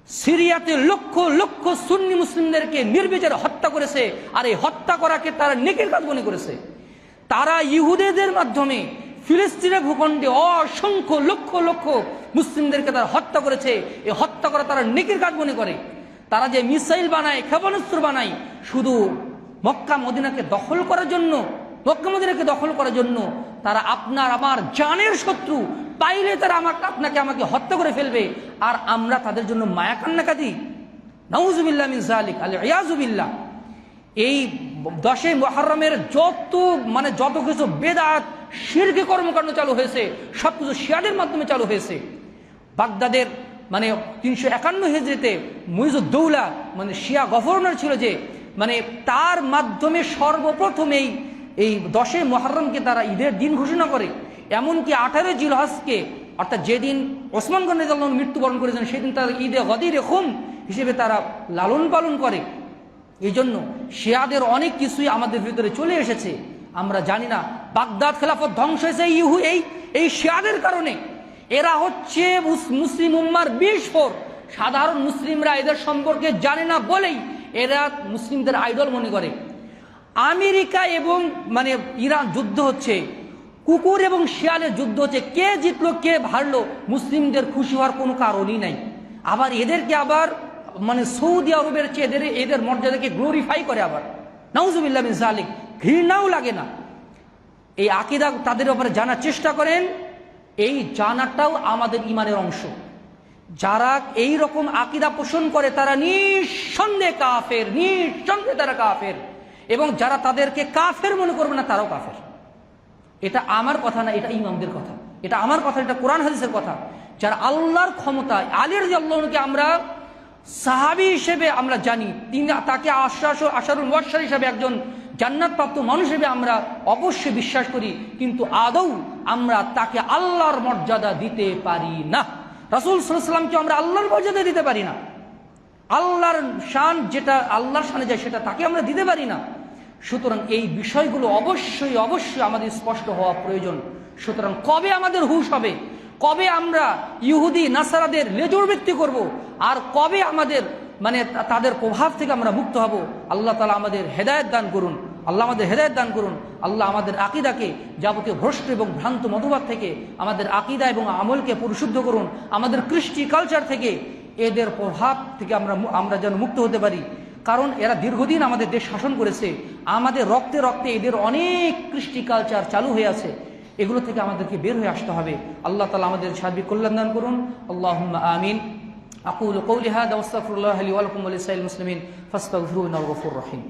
[SPEAKER 1] সিরিয়াতে লক্ষ লক্ষ সুন্নি মুসলিমদেরকে নির্বিচারে হত্যা করেছে, আর এই হত্যা করাকে তারা নেকের কাজ মনে করেছে। তারা ইহুদিদের মাধ্যমে ফিলিস্তিনের ভূখণ্ডে অসংখ্য লক্ষ লক্ষ মুসলিমদেরকে তারা হত্যা করেছে, এই হত্যা করা তারা নেকের কাজ মনে করে। তারা যে মিসাইল বানায়, ক্ষেপণাস্ত্র বানায় শুধু মক্কা মদিনাকে দখল করার জন্য, মক্কা মদিনাকে দখল করার জন্য, তারা আপনার আমার জানের শত্রু, পাইলে তারা আমাকে হত্যা করে ফেলবে, আর আমরা তাদের জন্য মায়া কান্না কাঁদি। নাউজুবিল্লাহ মিন যালিক, আল ইয়াযু বিল্লাহ। এই 10 মুহররমের যত কিছু বেদাত শিরকি কর্মকাণ্ড চালু হয়েছে সবকিছু শিয়াদের মাধ্যমে চালু হয়েছে। বাগদাদের মানে 351 হিজরিতে মুইজুদ্দৌলা মানে শিয়া গভর্নর ছিল, যে মানে তার মাধ্যমে সর্বপ্রথম এই 10 মুহররমকে তারা ঈদের দিন ঘোষণা করে। এমনকি 18 জিলহজকে, অর্থাৎ যেদিন ওসমান গনি রাদিয়াল্লাহু আনহু মৃত্যুবরণ করেছেন সেদিন তারা ঈদে গদিরে খুম হিসেবে তারা লালন পালন করে। এই জন্য শিয়াদের অনেক কিছুই আমাদের ভিতরে চলে এসেছে, আমরা জানি না। বাগদাদ খেলাফত ধ্বংস হয়েছে এই শিয়াদের কারণে। এরা হচ্ছে মুসলিম উম্মার বিস্ফোর। সাধারণ মুসলিমরা এদের সম্পর্কে জানে না বলেই এরা মুসলিমদের আইডল মনে করে। আমেরিকা এবং মানে ইরান যুদ্ধ হচ্ছে, কুকুর এবং শিয়ালের যুদ্ধ হচ্ছে, কে জিতলো কে হারলো মুসলিমদের খুশি হওয়ার কোনো কারণই নাই। আবার এদেরকে আবার মানে সৌদি আরবের চেয়ে এদের মর্যাদাকে গ্লোরিফাই করে, আবার নাউজুবিল্লাহ মিন যালিক, ঘৃণাও লাগে না। এই আকীদা তাদের ব্যাপারে জানার চেষ্টা করেন, এই জানাটাও আমাদের ইমানের অংশ। যারা এই রকম আকীদা পোষণ করে তারা নিঃসন্দেহে কাফের, নিঃসন্দেহে তারা কাফের, এবং যারা তাদেরকে কাফের মনে করবে না তারাও কাফের। এটা আমার কথা না, এটা ইমামদের কথা, এটা আমার কথা, এটা কোরআন হাদিসের কথা। যারা আল্লাহর ক্ষমতায়, আলী রাদিয়াল্লাহু আনহুকে আমরা সাহাবী হিসেবে আমরা জানি, তিনি তাকে আশারুল মুবাশশির হিসেবে একজন জান্নাতপ্রাপ্ত মানুষ হিসেবে আমরা অবশ্যই বিশ্বাস করি, কিন্তু আদৌ আমরা তাকে আল্লাহর মর্যাদা দিতে পারি না। রাসূল সাল্লাল্লাহু আলাইহি ওয়াসাল্লামকে আমরা আল্লাহর মর্যাদা দিতে পারি না। আল্লাহর শান যেটা আল্লাহর শানে যায় সেটা তাকে আমরা দিতে পারি না। সুতরাং এই বিষয়গুলো অবশ্যই অবশ্যই আমাদের স্পষ্ট হওয়া প্রয়োজন। সুতরাং কবে আমাদের হুঁশ হবে, কবে আমরা ইহুদি নাসারাদের লেজুরবৃত্তি করব, আর কবে আমাদের তাদের প্রভাব থেকে আমরা মুক্ত হব, আল্লাহ তাআলা আমাদের হেদায়েত দান করুন। আল্লাহ আমাদের হেদায়েত দান করুন। আল্লাহ আমাদের আকীদাকে যাবতীয় ভ্রষ্ট এবং ভ্রান্ত মতবাদ থেকে আমাদের আকীদা এবং আমলকে পরিশুদ্ধ করুন। আমাদের কৃষ্টি কালচার থেকে এদের প্রভাব থেকে আমরা যেন মুক্ত হতে পারি। কারণ এরা দীর্ঘদিন আমাদের দেশ শাসন করেছে, আমাদের রক্তে রক্তে এদের অনেক কৃষ্টি কালচার চালু হয়ে আছে। এগুলো থেকে আমাদেরকে বের হয়ে আসতে হবে। আল্লাহ তাআলা আমাদের সার্বিক কল্যাণ দান করুন। আল্লাহুম্মা আমিন। আকুলু কওলি হাযা ওয়াস্তাগফিরুল্লাহ লি ওয়া লাকুম ওয়া লিসাইরিল মুসলিমিন ফাস্তাগফিরুহু ইন্নাহু গফুরুর রহিম।